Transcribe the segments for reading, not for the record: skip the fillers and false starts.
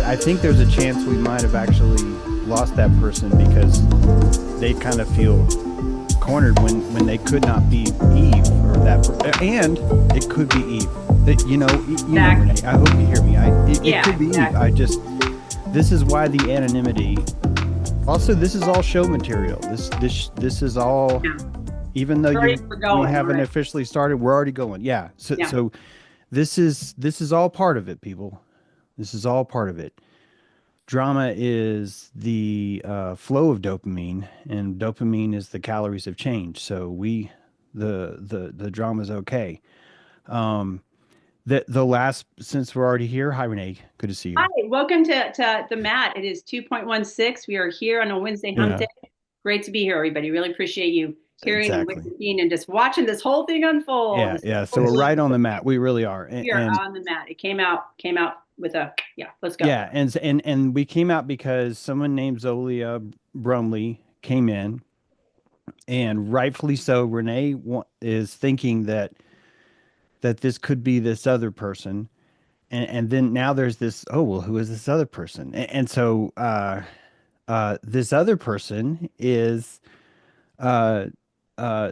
I think there's a chance we might have actually lost that person because they kind of feel cornered when they could not be Eve or and it could be Eve. You know, Exactly. Renee, I hope you hear me. It Yeah, could be Eve. exactly. This is why the anonymity. Also, this is all show material. This is all, Yeah. even though We're we going, haven't right? officially started, we're already going. Yeah. Yeah. So this is all part of it, people. This is all part of it. Drama is the flow of dopamine, and dopamine is the calories of change. So the drama is okay. Um, the last, since we're already here, hi Renee, good to see Hi, you. welcome to the mat. It is 2.16. We are here on a Wednesday hump Yeah, day. Great to be here, everybody. Really appreciate you hearing and exactly. witnessing and just watching this whole thing unfold. Yeah, This yeah. So whole we're right on the relationship. mat. We really are, We are on the mat. It came out with a, yeah, let's go. yeah, and we came out because someone named Zolia Brumley came in, and rightfully so. Renee is thinking that this could be this other person, and then now there's this. Oh well, who is this other person? And so this other person is uh,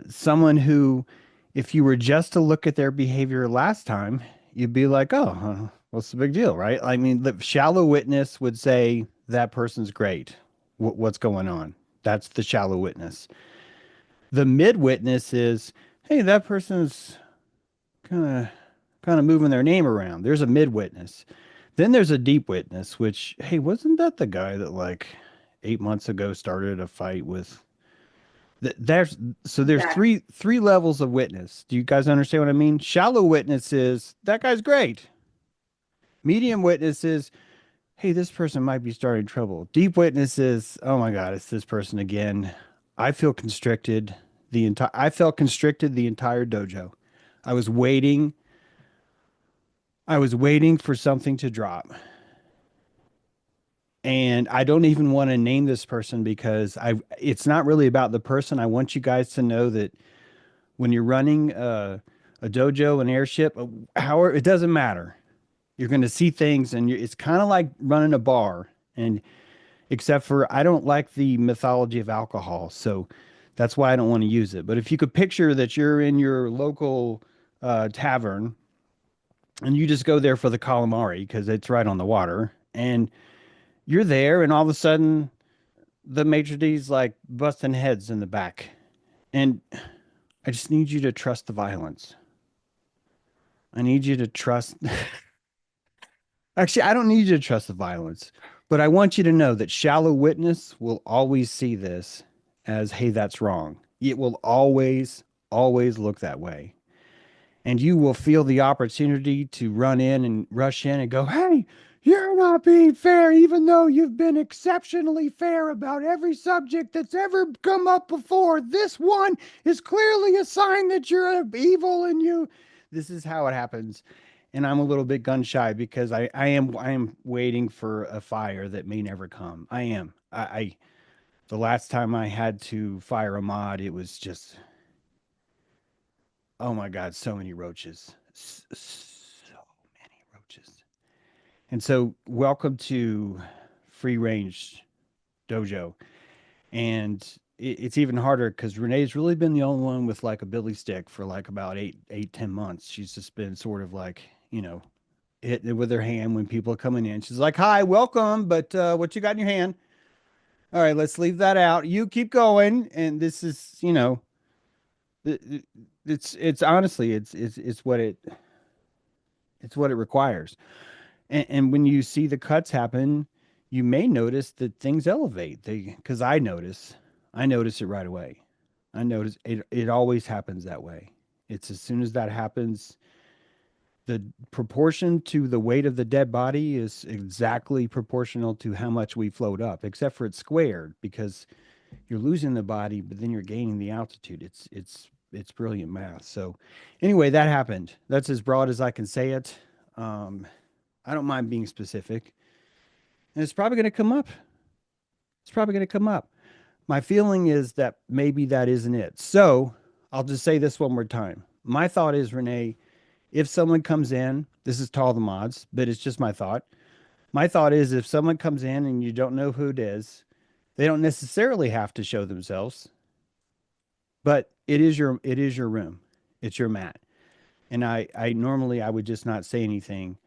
someone who, if you were just to look at their behavior last time, you'd be like, oh, what's the big deal, right? I mean, the shallow witness would say that person's great. What's going on? That's the shallow witness. The mid witness is, hey, that person's kind of moving their name around. There's a mid witness. Then there's a deep witness, which, hey, wasn't that the guy that like 8 months ago started a fight with there's so there's Exactly. three levels of witness. Do you guys understand what I mean? Shallow witness is that guy's great. Medium witness is, hey, this person might be starting trouble. Deep witness is, oh my God, it's this person again. I feel constricted. I felt constricted the entire dojo. I was waiting. I was waiting for something to drop. And I don't even want to name this person because it's not really about the person. I want you guys to know that when you're running a dojo, an airship, however, it doesn't matter. You're going to see things, and it's kind of like running a bar. And except for I don't like the mythology of alcohol, so that's why I don't want to use it. But if you could picture that you're in your local tavern, and you just go there for the calamari because it's right on the water, and you're there, and all of a sudden the maitre d's like busting heads in the back, and I just need you to trust the violence. I need you to trust. Actually, I don't need you to trust the violence, but I want you to know that shallow witness will always see this as, hey, that's wrong. It will always look that way. And you will feel the opportunity to run in and rush in and go, hey, you're not being fair, even though you've been exceptionally fair about every subject that's ever come up before. This one is clearly a sign that you're evil and you. This is how it happens. And I'm a little bit gun shy because I am waiting for a fire that may never come. I am. The last time I had to fire a mod, it was just, oh my God, so many roaches. So many roaches. And so, welcome to Free Range Dojo. And it's even harder because Renee's really been the only one with like a billy stick for like about 10 months. She's just been sort of like, hitting it with her hand when people are coming in. She's like, "Hi, welcome, but what you got in your hand? All right, let's leave that out. You keep going." And this is, it's honestly, it's what it requires. And when you see the cuts happen, you may notice that things elevate. Because I notice it right away. I notice it. It always happens that way. It's as soon as that happens, the proportion to the weight of the dead body is exactly proportional to how much we float up, except for it's squared because you're losing the body, but then you're gaining the altitude. It's brilliant math. So anyway, that happened. That's as broad as I can say it. Um, I don't mind being specific, and it's probably going to come up. It's probably going to come up. My feeling is that maybe that isn't it. So I'll just say this one more time. My thought is, Renee, if someone comes in, this is to all the mods, but it's just my thought. My thought is if someone comes in and you don't know who it is, they don't necessarily have to show themselves, but it is your room. It's your mat. And I normally I would just not say anything,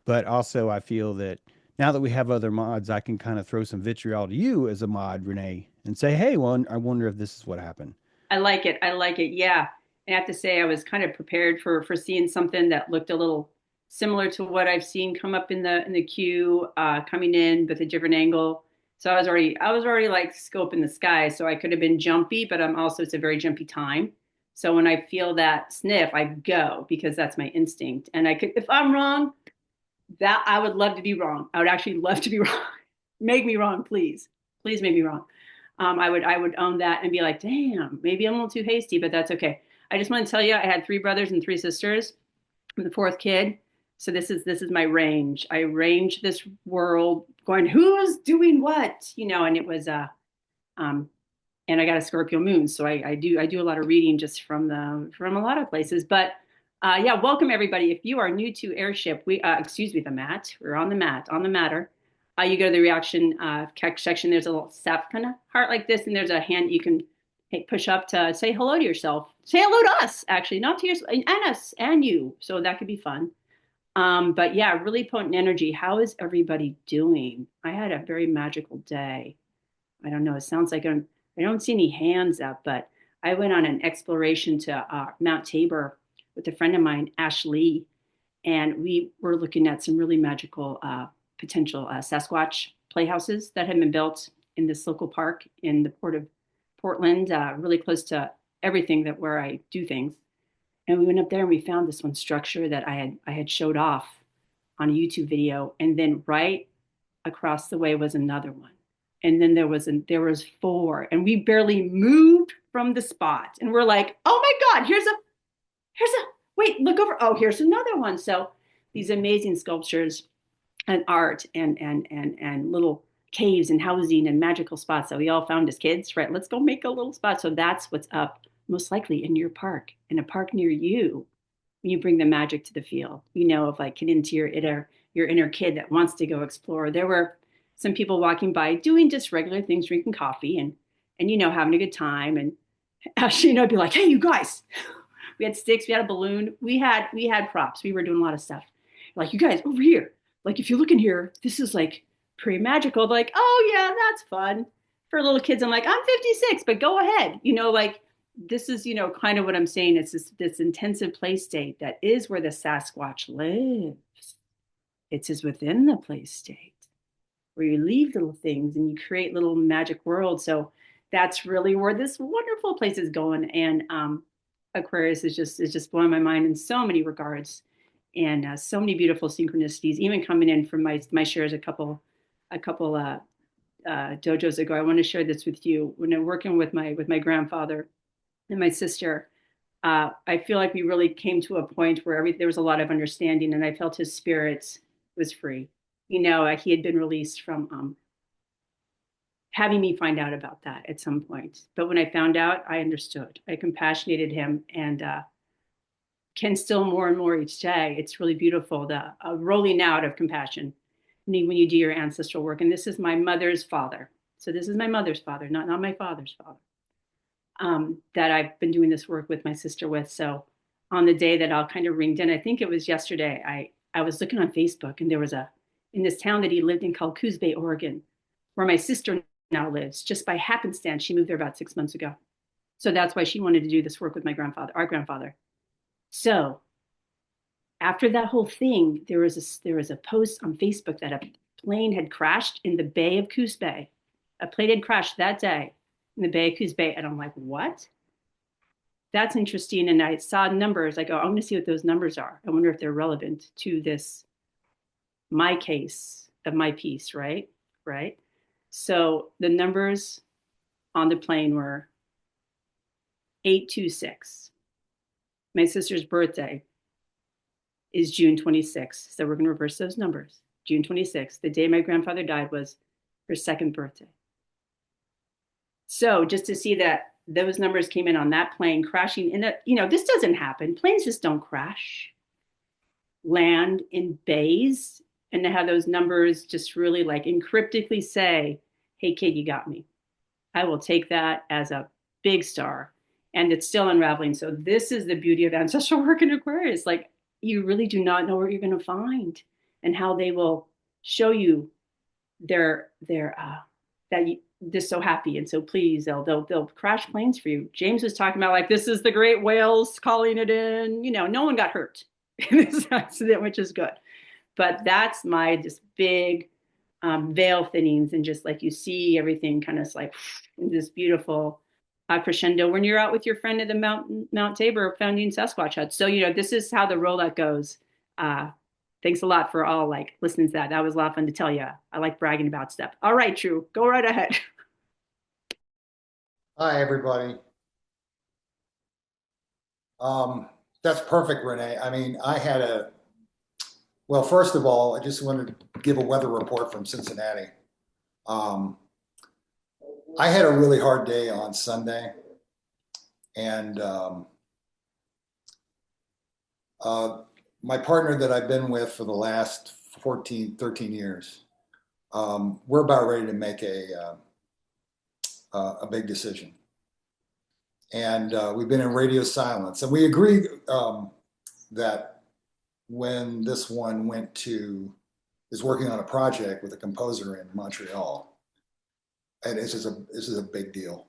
but also I feel that now that we have other mods, I can kind of throw some vitriol to you as a mod, Renee, and say, hey, well, I wonder if this is what happened. I like it. I like it. Yeah. And I have to say, I was kind of prepared for seeing something that looked a little similar to what I've seen come up in the queue, coming in with a different angle. So I was already like scoping the sky. So I could have been jumpy, but I'm also it's a very jumpy time. So when I feel that sniff, I go because that's my instinct. And I could, if I'm wrong, that I would love to be wrong. I would actually love to be wrong. Make me wrong, please. Please make me wrong. I would own that and be like, damn, maybe I'm a little too hasty, but that's okay. I just want to tell you, I had three brothers and three sisters. I'm the fourth kid, so this is my range. I range this world, going, who's doing what, and it was um, and I got a Scorpio moon, so I do a lot of reading just from a lot of places. But yeah, welcome everybody. If you are new to Airship, we excuse me, the mat. We're on the matter. You go to the reaction section. There's a little sap kind of heart like this, and there's a hand you can push up to say hello to yourself. Say hello to us, actually, not to yourself, and us and you. So that could be fun. But yeah, really potent energy. How is everybody doing? I had a very magical day. I don't know. It sounds like I don't see any hands up, but I went on an exploration to Mount Tabor with a friend of mine, Ashley, and we were looking at some really magical potential Sasquatch playhouses that had been built in this local park in the port of Portland, really close to everything that where I do things. And we went up there and we found this one structure that I had showed off on a YouTube video, and then right across the way was another one, and then there was four, and we barely moved from the spot, and we're like, oh my god, here's a wait, look over, oh, here's another one. So these amazing sculptures and art and little caves and housing and magical spots that we all found as kids, right? Let's go make a little spot. So that's what's up most likely in your park, in a park near you, when you bring the magic to the field, of like get into your inner kid that wants to go explore. There were some people walking by doing just regular things, drinking coffee and having a good time. And actually, I'd be like, hey, you guys, we had sticks, we had a balloon, we had props, we were doing a lot of stuff. Like, you guys over here, like if you look in here, this is like pretty magical. Like, oh yeah, that's fun for little kids. I'm like, I'm 56, but go ahead. Like this is, kind of what I'm saying. It's this intensive play state that is where the Sasquatch lives. It's just within the play state where you leave little things and you create little magic worlds. So that's really where this wonderful place is going. And Aquarius is just blowing my mind in so many regards, and so many beautiful synchronicities, even coming in from my shares a couple dojos ago. I want to share this with you. When I'm working with my grandfather and my sister, I feel like we really came to a point where there was a lot of understanding, and I felt his spirit was free. He had been released from having me find out about that at some point. But when I found out, I understood. I compassionated him, and can still more and more each day. It's really beautiful, the rolling out of compassion when you do your ancestral work. And this is my mother's father. So this is my mother's father, not my father's father. That I've been doing this work with my sister with. So on the day that I'll kind of ringed in, I think it was yesterday, I was looking on Facebook, and there was in this town that he lived in called Coos Bay, Oregon, where my sister now lives. Just by happenstance, she moved there about 6 months ago. So that's why she wanted to do this work with our grandfather. So after that whole thing, there was a post on Facebook that a plane had crashed in the Bay of Coos Bay. A plane had crashed that day in the Bay of Coos Bay, and I'm like, what? That's interesting. And I saw numbers. I go, I'm going to see what those numbers are. I wonder if they're relevant to this, my case of my piece, right? Right. So the numbers on the plane were 826. My sister's birthday is June 26th. So we're going to reverse those numbers. June 26th, the day my grandfather died, was her second birthday. So just to see that those numbers came in on that plane crashing this doesn't happen. Planes just don't crash, land in bays. and to have those numbers just really like encryptically say, hey kid, you got me. I will take that as a big star. And it's still unraveling. So this is the beauty of ancestral work in Aquarius. Like you really do not know what you're going to find and how they will show you their that you, they're so happy and so pleased. They'll crash planes for you. James was talking about like this is the great whales calling it in. You know, no one got hurt in this accident, which is good. But that's my just big veil thinnings, and just like you see everything kind of like in this beautiful crescendo when you're out with your friend at the Mount Tabor founding Sasquatch hut. So you know this is how the rollout goes. Thanks a lot for all like listening to that. That was a lot of fun to tell you. I like bragging about stuff. All right, True, go right ahead. Hi, everybody. That's perfect, Renee. I mean, well, first of all, I just wanted to give a weather report from Cincinnati. Um, I had a really hard day on Sunday, and my partner that I've been with for the last 14, 13 years, we're about ready to make a big decision. And we've been in radio silence. And we agreed that when this one is working on a project with a composer in Montreal, and this is a big deal.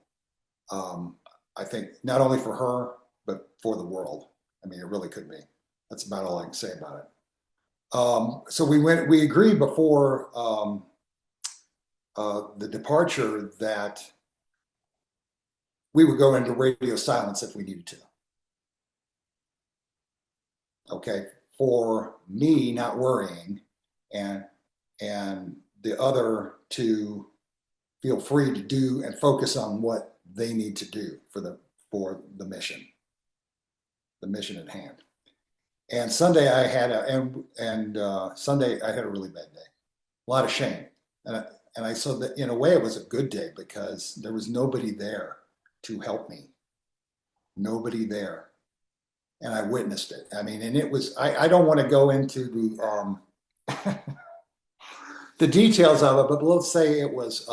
I think not only for her, but for the world. I mean, it really could be. That's about all I can say about it. So we agreed before the departure that we would go into radio silence if we needed to. Okay, for me not worrying, and the other to feel free to do and focus on what they need to do for the mission at hand. And Sunday I had Sunday I had a really bad day, a lot of shame, and I saw that in a way it was a good day because there was nobody there to help me. Nobody there. And I witnessed it. I mean, and it was, I don't want to go into the details of it, but let's say it was,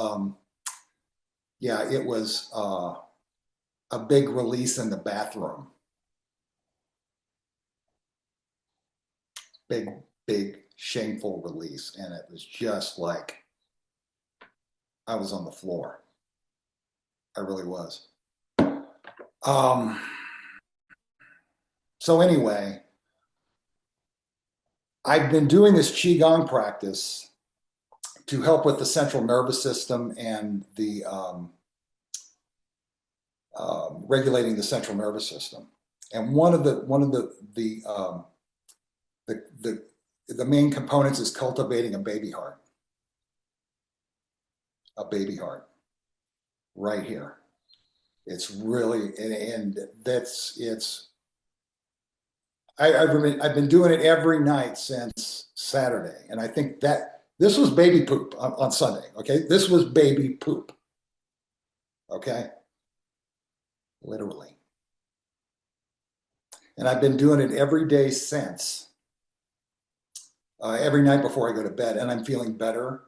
it was a big release in the bathroom. Big, shameful release. And it was just like, I was on the floor. I really was. So anyway, I've been doing this Qigong practice to help with the central nervous system and the regulating the central nervous system. And one of the main components is cultivating a baby heart right here. It's really, and I've been doing it every night since Saturday. And I think that this was baby poop on Sunday. Okay. This was baby poop. Okay. Literally. And I've been doing it every day since, every night before I go to bed. And I'm feeling better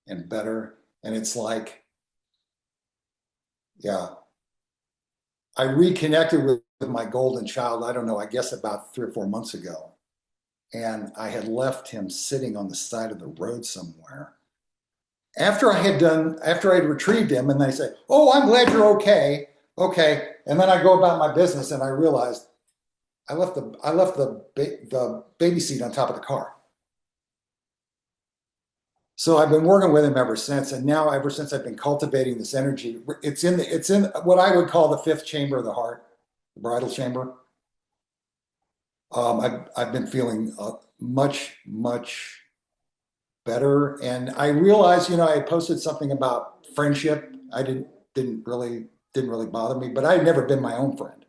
and better. And it's like, yeah, I reconnected with my golden child, I don't know, I guess about 3 or 4 months ago. And I had left him sitting on the side of the road somewhere. After I had retrieved him, and they say, "Oh, I'm glad you're okay." Okay. And then I go about my business and I realized I left the baby seat on top of the car. So I've been working with him ever since, and now ever since I've been cultivating this energy, it's in what I would call the fifth chamber of the heart, the bridal chamber. I've been feeling much better, and I realized, I posted something about friendship. I didn't really bother me, but I had never been my own friend.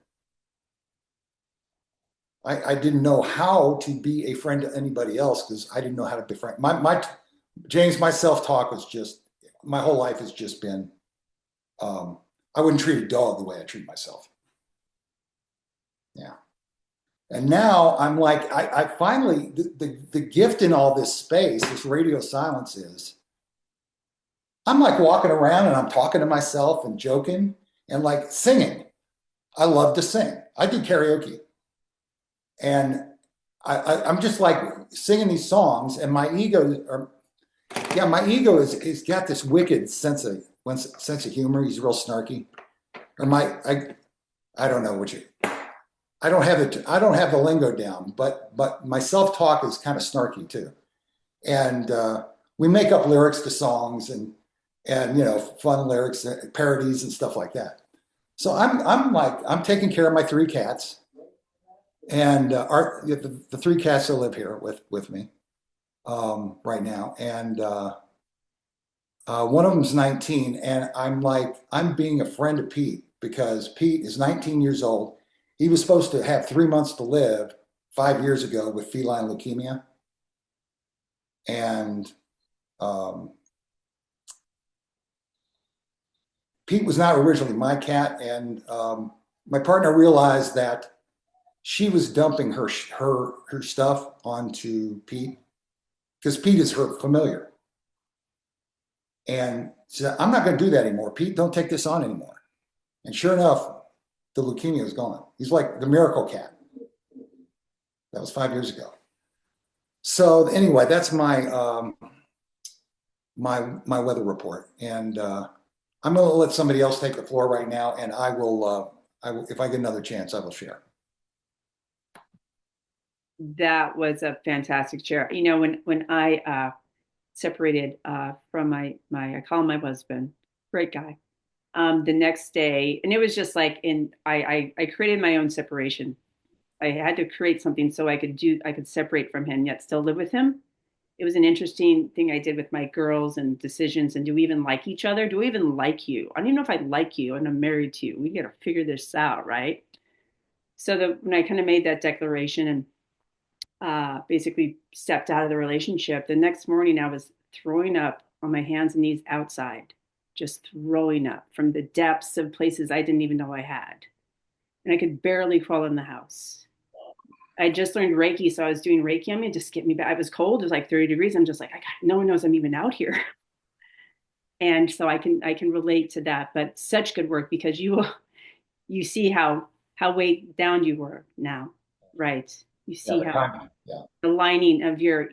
I didn't know how to be a friend to anybody else because I didn't know how to befriend. James, my self-talk was just, my whole life has just been, I wouldn't treat a dog the way I treat myself. Yeah. And now I'm like, I finally, the gift in all this space, this radio silence is, I'm like walking around and I'm talking to myself and joking and like singing. I love to sing. I do karaoke. And I'm just like singing these songs, and my ego, or yeah, my ego is got this wicked sense of humor. He's real snarky. Or I don't know what you. I don't have the lingo down, but my self talk is kind of snarky too. And we make up lyrics to songs and fun lyrics, parodies and stuff like that. So I'm taking care of my three cats and the three cats that live here with me right now, and one of them's 19, and I'm being a friend to Pete because Pete is 19 years old. He was supposed to have 3 months to live 5 years ago with feline leukemia, and um, Pete was not originally my cat, and my partner realized that she was dumping her stuff onto Pete because Pete is her familiar. And she said, I'm not going to do that anymore. Pete, don't take this on anymore. And sure enough, the leukemia is gone. He's like the miracle cat. That was 5 years ago. So anyway, that's my weather report. And I'm going to let somebody else take the floor right now. And if I get another chance, I will share. That was a fantastic share. When I separated from my I call him my husband, great guy. The next day, and it was just like I created my own separation. I had to create something so I could separate from him yet still live with him. It was an interesting thing I did with my girls and decisions. And do we even like each other? Do we even like you? I don't even know if I like you and I'm married to you. We got to figure this out, right? So when I kind of made that declaration and basically stepped out of the relationship, the next morning I was throwing up on my hands and knees outside, just throwing up from the depths of places I didn't even know I had. And I could barely crawl in the house. I just learned Reiki, so I was doing Reiki on me just get me back. I was cold, it was like 30 degrees. I'm just like, no one knows I'm even out here. And so I can relate to that. But such good work because you see how weighed down you were now, right? You Yeah, see the how timing. Yeah. the lining of your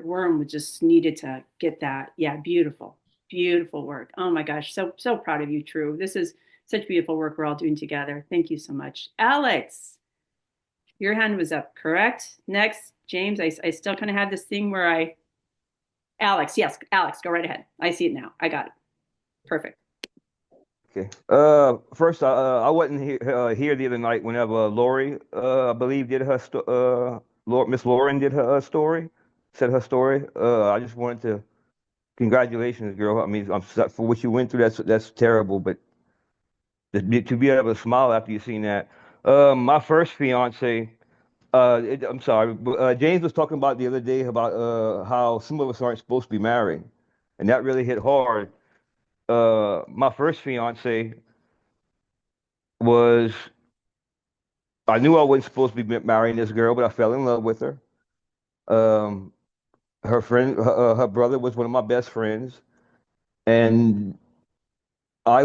worm just needed to get that. Yeah, beautiful, beautiful work. Oh my gosh, so proud of you, True. This is such beautiful work we're all doing together. Thank you so much, Alex. Your hand was up, correct? Next, James. I still kind of have this thing where Alex, yes, Alex, go right ahead. I see it now. I got it. Perfect. Okay. First, I wasn't here the other night whenever Lori, I believe, did her Miss Lauren did her story, said her story. I just wanted to congratulations, girl. I mean, for what you went through. That's terrible, but to be able to smile after you seen that. My first fiance. I'm sorry. James was talking about the other day about how some of us aren't supposed to be married, and that really hit hard. My first fiance was I knew I wasn't supposed to be marrying this girl, but I fell in love with her. Um, her brother was one of my best friends, and I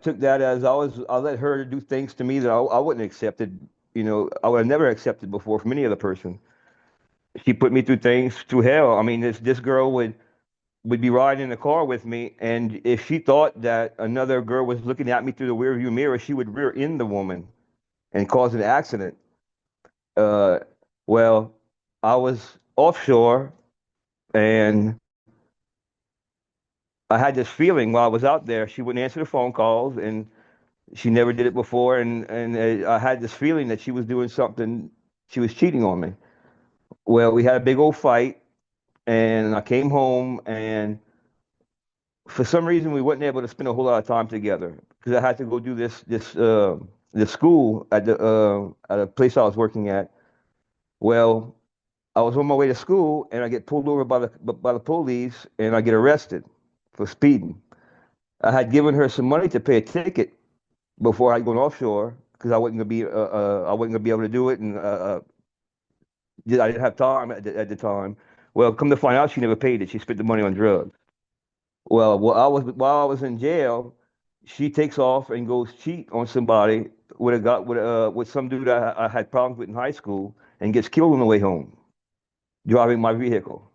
took that as I let her do things to me that I wouldn't accepted. I would have never accepted before from any other person. She put me through things through hell. I mean, this girl would be riding in the car with me, and if she thought that another girl was looking at me through the rearview mirror, she would rear end the woman and cause an accident. Uh, well, I was offshore and I had this feeling while I was out there, she wouldn't answer the phone calls and she never did it before. And I had this feeling that she was doing something, she was cheating on me. Well, we had a big old fight and I came home and for some reason we weren't able to spend a whole lot of time together because I had to go do this school at a place I was working at. Well, I was on my way to school and I get pulled over by the police and I get arrested for speeding. I had given her some money to pay a ticket before I'd gone offshore, because I wasn't gonna be able to do it, and I didn't have time at the time. Well, come to find out, she never paid it. She spent the money on drugs. Well, while I was in jail, she takes off and goes cheat on somebody with some dude I had problems with in high school, and gets killed on the way home driving my vehicle.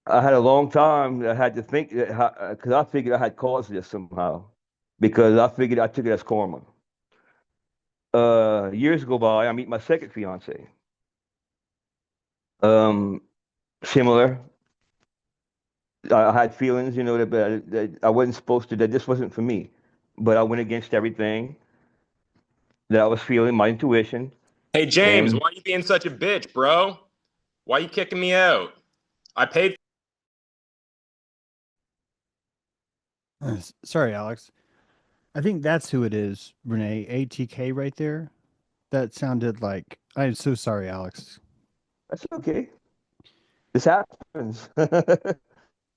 I had a long time. I had to think because I figured I had caused this somehow, because I figured I took it as karma. Years go by. I meet my second fiance. Um, Similar. I had feelings, that I wasn't supposed to. That this wasn't for me, but I went against everything that I was feeling, my intuition, Hey James, and why you being such a bitch, bro? Why you kicking me out? I paid. Sorry, Alex. I think that's who it is, Renee. ATK right there. That sounded like. I'm so sorry, Alex. that's okay. This happens.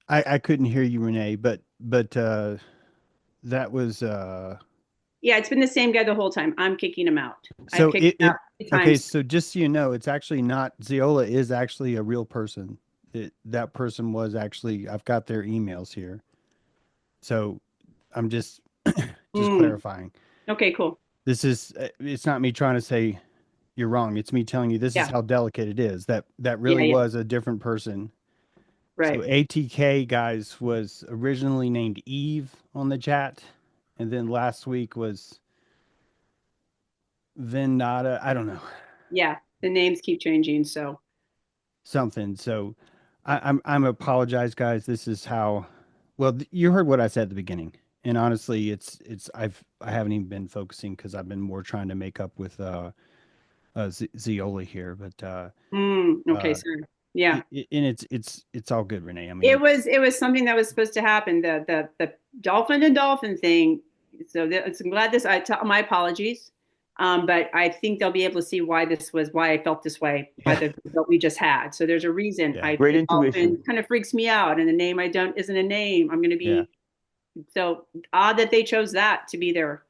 I couldn't hear you, Renee, but that was Yeah, it's been the same guy the whole time. I'm kicking him out. I've so kicked him out three okay, times. so just so you know, it's actually not Ziola is actually a real person. That person was actually I've got their emails here. So I'm just Mm, clarifying. okay, cool. This is it's not me trying to say you're wrong. It's me telling you this is Yeah, how delicate it is. That yeah, really yeah. was a different person. So Right. ATK guys was originally named Eve on the chat, and then last week was Venata. I don't know Yeah, the names keep changing. So, something. So I'm apologize, guys. This is how. Well, you heard what I said at the beginning, and honestly, I haven't even been focusing because I've been more trying to make up with Ziola here, but okay, uh, sorry. Yeah. and it's all good, Renee. I It mean, was it was something that was supposed to happen. The dolphin to dolphin thing. So I'm glad this. My apologies, but I think they'll be able to see why I felt this way by yeah, the result we just had. So there's a reason. yeah, Great The dolphin intuition. kind of freaks me out, and the name I don't isn't a name. I'm going to yeah, be so odd that they chose that to be their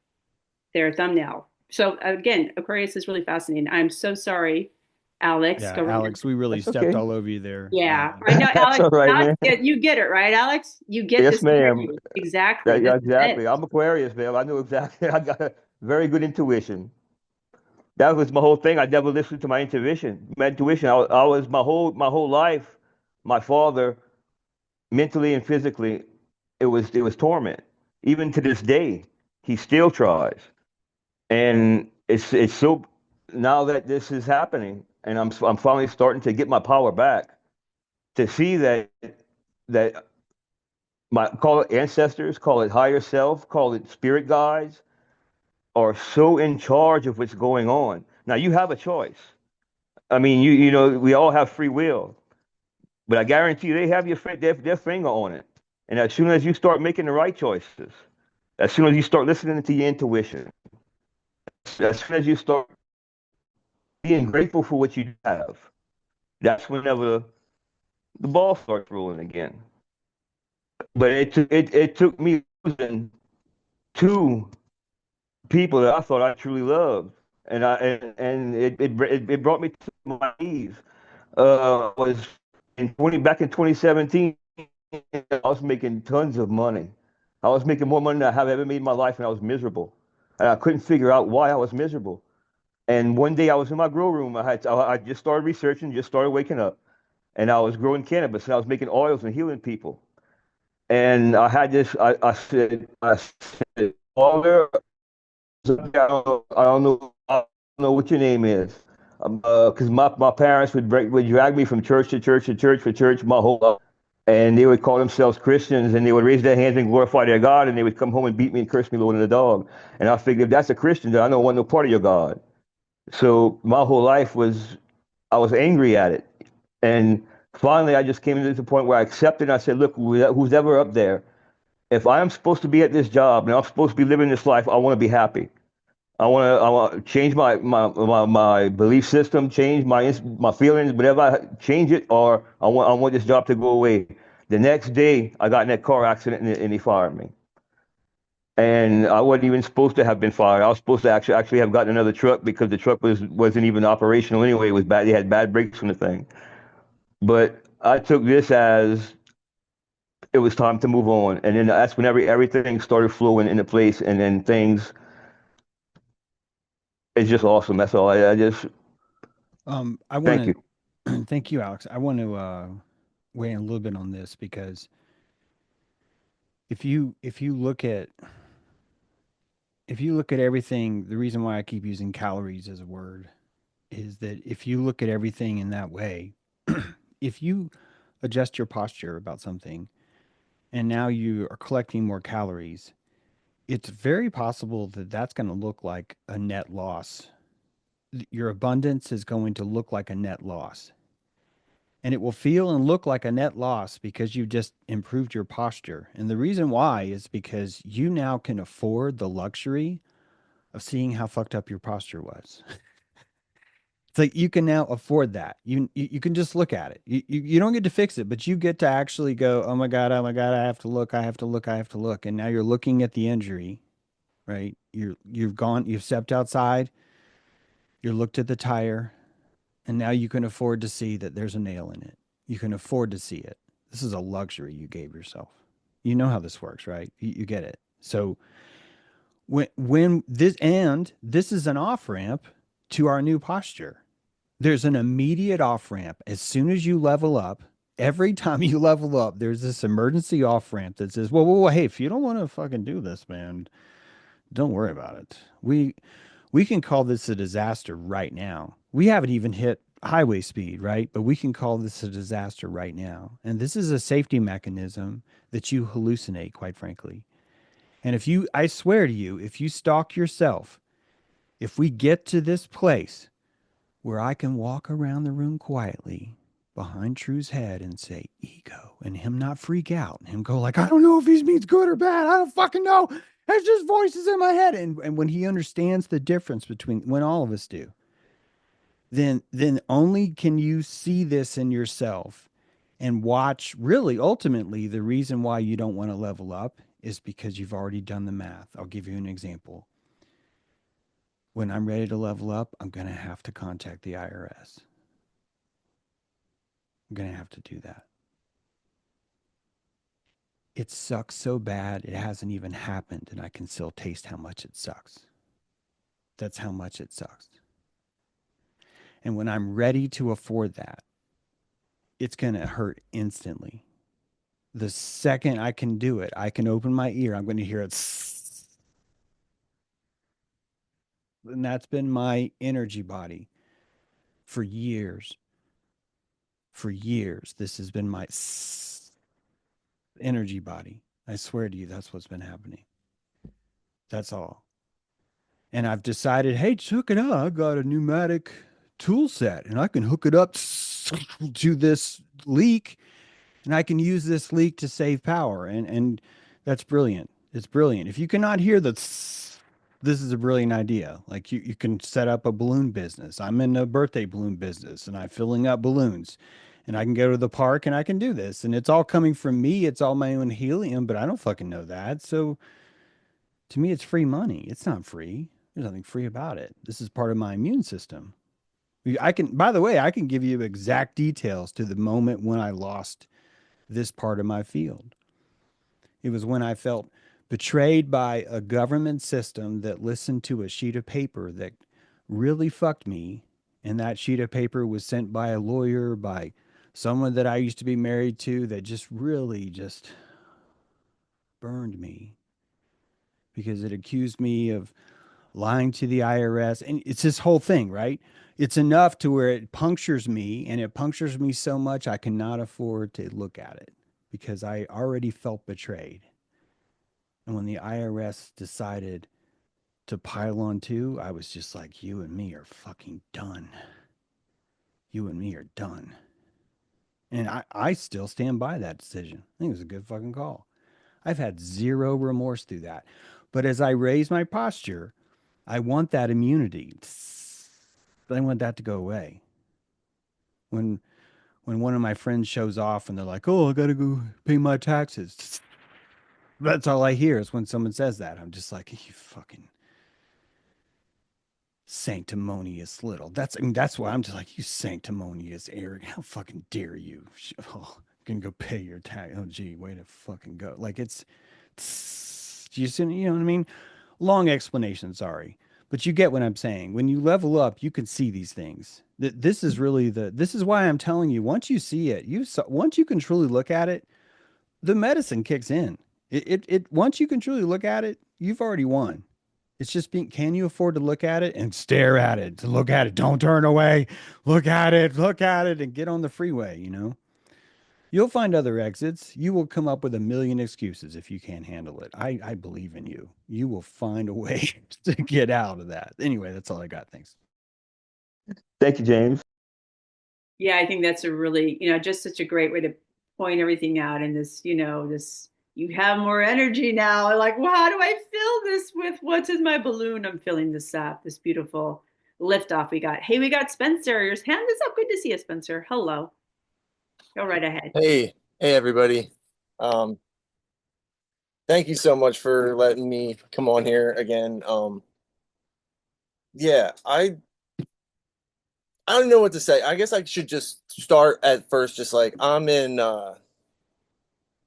thumbnail. So again, Aquarius is really fascinating. I'm so sorry, Alex. yeah. Go right Alex, we really That's stepped okay. all over you there. yeah, I know, That's Alex. all right, Alex, man. you get it, right, Alex? You get Yes, this ma'am. energy. Exactly. Yeah, This is it. exactly. I'm Aquarius, man. I know exactly. I got a very good intuition. That was my whole thing. I never listened to my intuition. My intuition. I was my whole life. My father, mentally and physically, it was torment. Even to this day, he still tries. And it's so now that this is happening, and I'm finally starting to get my power back to see that my call it ancestors, call it higher self, call it spirit guides, are so in charge of what's going on. Now you have a choice. I mean, we all have free will, but I guarantee you they have their finger on it. And as soon as you start making the right choices, as soon as you start listening to your intuition, as soon as you start being grateful for what you have, that's whenever the ball starts rolling again. But it took me losing two people that I thought I truly loved, and it brought me to my knees. Was back in 2017. I was making tons of money. I was making more money than I have ever made in my life, and I was miserable. And I couldn't figure out why I was miserable. And one day I was in my grow room. I just started researching, just started waking up, and I was growing cannabis, and I was making oils and healing people. And I had this. I said, Father, I don't know what your name is, because my parents would drag me from church to church to church for church my whole life, and they would call themselves Christians, and they would raise their hands and glorify their God, and they would come home and beat me and curse me lower than a dog. And I figured if that's a Christian, then I don't want no part of your God. So my whole life I was angry at it, and finally I just came to the point where I accepted. And I said, look, who's ever up there, if I am supposed to be at this job and I'm supposed to be living this life, I want to be happy. I want to change my belief system, change my feelings, whatever. Change it, or I want this job to go away. The next day, I got in that car accident and he fired me. And I wasn't even supposed to have been fired. I was supposed to actually have gotten another truck because the truck wasn't even operational anyway. It was bad. They had bad brakes on the thing. But I took this as it was time to move on, and then that's when everything started flowing into place, and then things. It's just awesome. That's all. I just I thank you. want to thank you, Alex. I want to weigh in a little bit on this because if you look at everything, the reason why I keep using calories as a word is that if you look at everything in that way, if you adjust your posture about something and now you are collecting more calories, it's very possible that that's going to look like a net loss. Your abundance is going to look like a net loss. And it will feel and look like a net loss because you just improved your posture. And the reason why is because you now can afford the luxury of seeing how fucked up your posture was. It's like you can now afford that. You can just look at it. You don't get to fix it, but you get to actually go, oh my God, I have to look, I have to look, I have to look. And now you're looking at the injury, right? You've stepped outside, you looked at the tire, and now you can afford to see that there's a nail in it. You can afford to see it. This is a luxury you gave yourself. You know how this works, right? You get it. So this is an off ramp to our new posture. There's an immediate off ramp as soon as you level up. Every time you level up, there's this emergency off ramp that says, well, hey, if you don't want to fucking do this, man, don't worry about it. We can call this a disaster right now. We haven't even hit highway speed, right? But we can call this a disaster right now. And this is a safety mechanism that you hallucinate, quite frankly. And I swear to you, if you stalk yourself, if we get to this place where I can walk around the room quietly behind True's head and say ego and him not freak out and him go like, I don't know if he means good or bad. I don't fucking know. It's just voices in my head. And when he understands the difference between when all of us do, then only can you see this in yourself and watch really ultimately the reason why you don't want to level up is because you've already done the math. I'll give you an example. When I'm ready to level up, I'm going to have to contact the IRS. I'm going to have to do that. It sucks so bad, it hasn't even happened, and I can still taste how much it sucks. That's how much it sucks. And when I'm ready to afford that, it's going to hurt instantly. The second I can do it, I can open my ear, I'm going to hear it. And that's been my energy body for years. For years, this has been my energy body. I swear to you, that's what's been happening. That's all. And I've decided, hey, hook it up. I got a pneumatic tool set and I can hook it up to this leak and I can use this leak to save power. And that's brilliant. It's brilliant. If you cannot hear this is a brilliant idea. Like you can set up a balloon business. I'm in a birthday balloon business and I'm filling up balloons. And I can go to the park and I can do this. And it's all coming from me. It's all my own helium, but I don't fucking know that. So to me, it's free money. It's not free. There's nothing free about it. This is part of my immune system. I can, by the way, I can give you exact details to the moment when I lost this part of my field. It was when I felt betrayed by a government system that listened to a sheet of paper that really fucked me. And that sheet of paper was sent by a lawyer, by someone that I used to be married to that just really just burned me because it accused me of lying to the IRS. And it's this whole thing, right? It's enough to where it punctures me, and it punctures me so much I cannot afford to look at it because I already felt betrayed. And when the IRS decided to pile on too, I was just like, you and me are fucking done. You and me are done. And I still stand by that decision. I think it was a good fucking call. I've had zero remorse through that. But as I raise my posture, I want that immunity. I want that to go away. When one of my friends shows off and they're like, "Oh, I got to go pay my taxes." That's all I hear is when someone says that. I'm just like, you fucking sanctimonious little. That's I mean, that's why I'm just like, you sanctimonious arrogant. How fucking dare you? Oh, gonna go pay your tax. Oh, gee, way to fucking go. Like do you see? You know what I mean? Long explanation. Sorry, but you get what I'm saying. When you level up, you can see these things. This is really the. This is why I'm telling you. Once you see it, once you can truly look at it, the medicine kicks in. Once you can truly look at it, you've already won. It's just being, can you afford to look at it and stare at it, to look at it, don't turn away, look at it, and get on the freeway, you know? You'll find other exits. You will come up with a million excuses if you can't handle it. I believe in you. You will find a way to get out of that. Anyway, that's all I got. Thanks. Thank you, James. Yeah, I think that's a really, just such a great way to point everything out in this, this you have more energy now. Like, well, how do I fill this with what's in my balloon? I'm filling this up, this beautiful lift off we got. Hey, we got Spencer. Your hand is up. Good to see you, Spencer. Hello. Go right ahead. Hey everybody. Um, Thank you so much for letting me come on here again. Yeah, I don't know what to say. I guess I should just start at first just like I'm in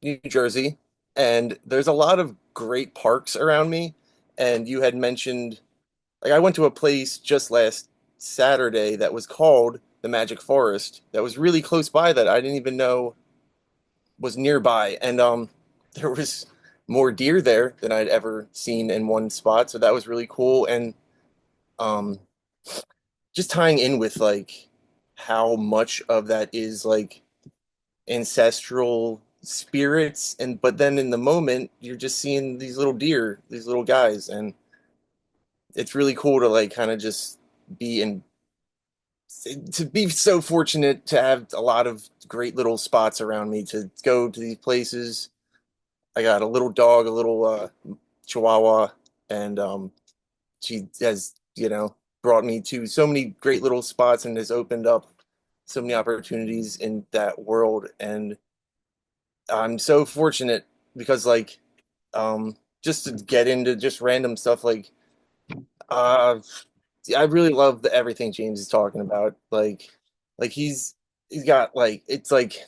New Jersey and there's a lot of great parks around me, and you had mentioned like I went to a place just last Saturday that was called the Magic Forest that was really close by that I didn't even know was nearby, and there was more deer there than I'd ever seen in one spot, so that was really cool. And um, just tying in with like how much of that is like ancestral spirits, and but then in the moment you're just seeing these little deer, these little guys, and it's really cool to like kind of just be in to be so fortunate to have a lot of great little spots around me to go to these places. I got a little dog, a little Chihuahua, and she has, brought me to so many great little spots and has opened up so many opportunities in that world. And I'm so fortunate because, like, just to get into just random stuff, like, uh, I really love everything James is talking about. Like he's got like it's like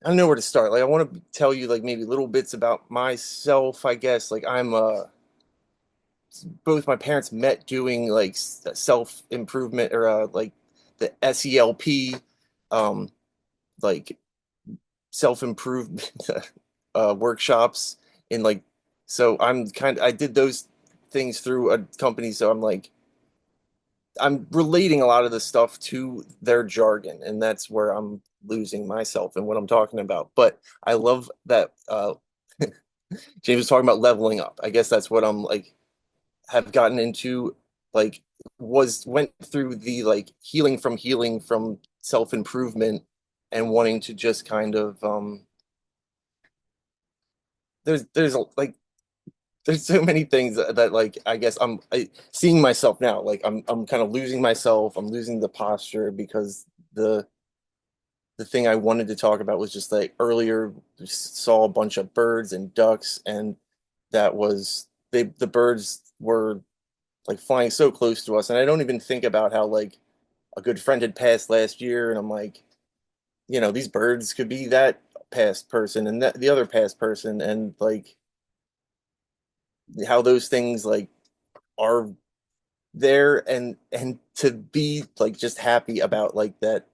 I don't know where to start. Like I want to tell you like maybe little bits about myself, I guess. Like I'm both my parents met doing like self improvement or like the SELP um like self improvement workshops in like so I did those things through a company, so I'm relating a lot of the stuff to their jargon, and that's where I'm losing myself and what I'm talking about. But I love that James was talking about leveling up. I guess that's what I'm like have gotten into, like was went through the like healing from self-improvement and wanting to just kind of like there's so many things that like I guess seeing myself now, like I'm kind of losing myself, I'm losing the posture because the thing I wanted to talk about was just like earlier saw a bunch of birds and ducks, and that was the birds were like flying so close to us, and I don't even think about how like a good friend had passed last year, and I'm like, these birds could be that past person and that the other past person, and like how those things like are there, and to be like just happy about like that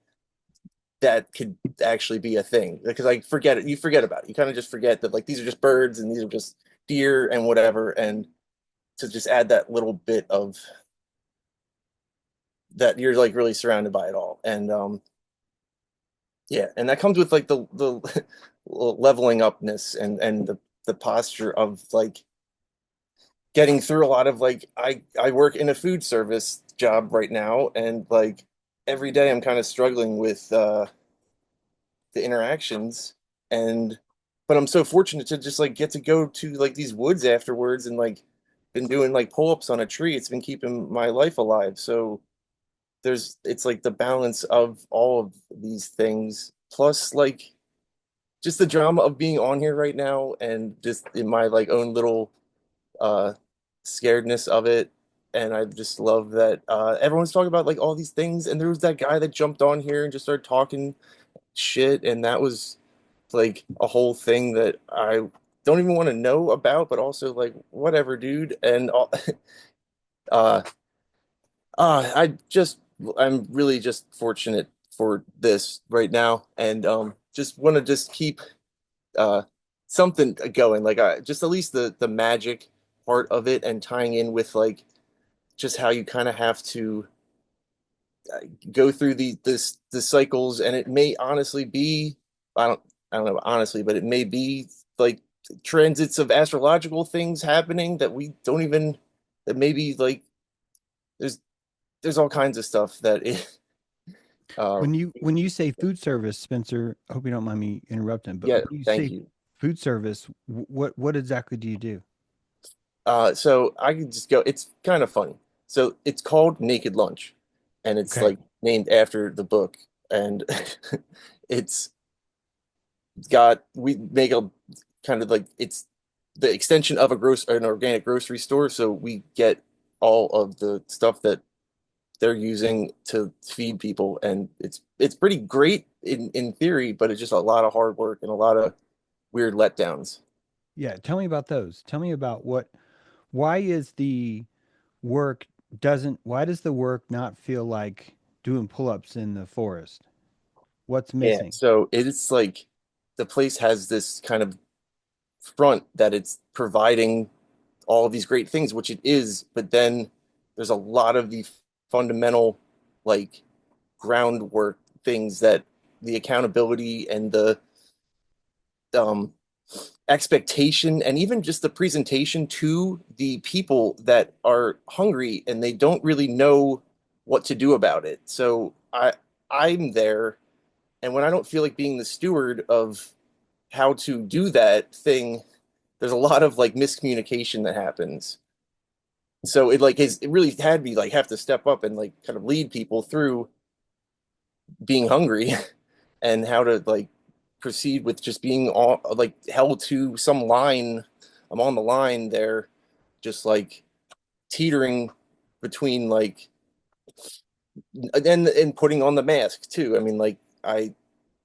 could actually be a thing because I forget it. You forget about it. You kind of just forget that like these are just birds and these are just deer and whatever. And to just add that little bit of that you're like really surrounded by it all. And yeah, and that comes with like the leveling upness and the posture of like getting through a lot of like I work in a food service job right now, and like every day I'm kind of struggling with the interactions, and but I'm so fortunate to just like get to go to like these woods afterwards and like been doing like pull-ups on a tree. It's been keeping my life alive. So it's like the balance of all of these things plus like just the drama of being on here right now and just in my like own little uh scaredness of it. And I just love that everyone's talking about like all these things, and there was that guy that jumped on here and just started talking shit, and that was like a whole thing that I don't even want to know about, but also like whatever, dude. And uh I just I'm really just fortunate for this right now, and just want to just keep uh something going, like just at least the magic part of it, and tying in with like just how you kind of have to go through the cycles, and it may honestly be I don't I don't know honestly, but it may be like transits of astrological things happening that we don't even that maybe like there's there's all kinds of stuff that it When you say food service, Spencer, I hope you don't mind me interrupting, but yeah, when you thank say you. food service, what exactly do you do? So I could just go, it's kind of funny. So it's called Naked Lunch, and it's Okay. like named after the book, and it's got we make a kind of like it's the extension of an organic grocery store, so we get all of the stuff that they're using to feed people, and it's pretty great in theory, but it's just a lot of hard work and a lot of weird letdowns. Yeah, tell me about those. Tell me about why is the work why does the work not feel like doing pull-ups in the forest? What's Yeah, missing? so it's like the place has this kind of front that it's providing all of these great things, which it is, but then there's a lot of the fundamental like groundwork things that the accountability and the um expectation and even just the presentation to the people that are hungry and they don't really know what to do about it. So I'm there, and when I don't feel like being the steward of how to do that thing, there's a lot of like miscommunication that happens. So it really had me like have to step up and like kind of lead people through being hungry and how to like proceed with just being all like held to some line. I'm on the line there, just like teetering between like and putting on the mask too. I mean, like I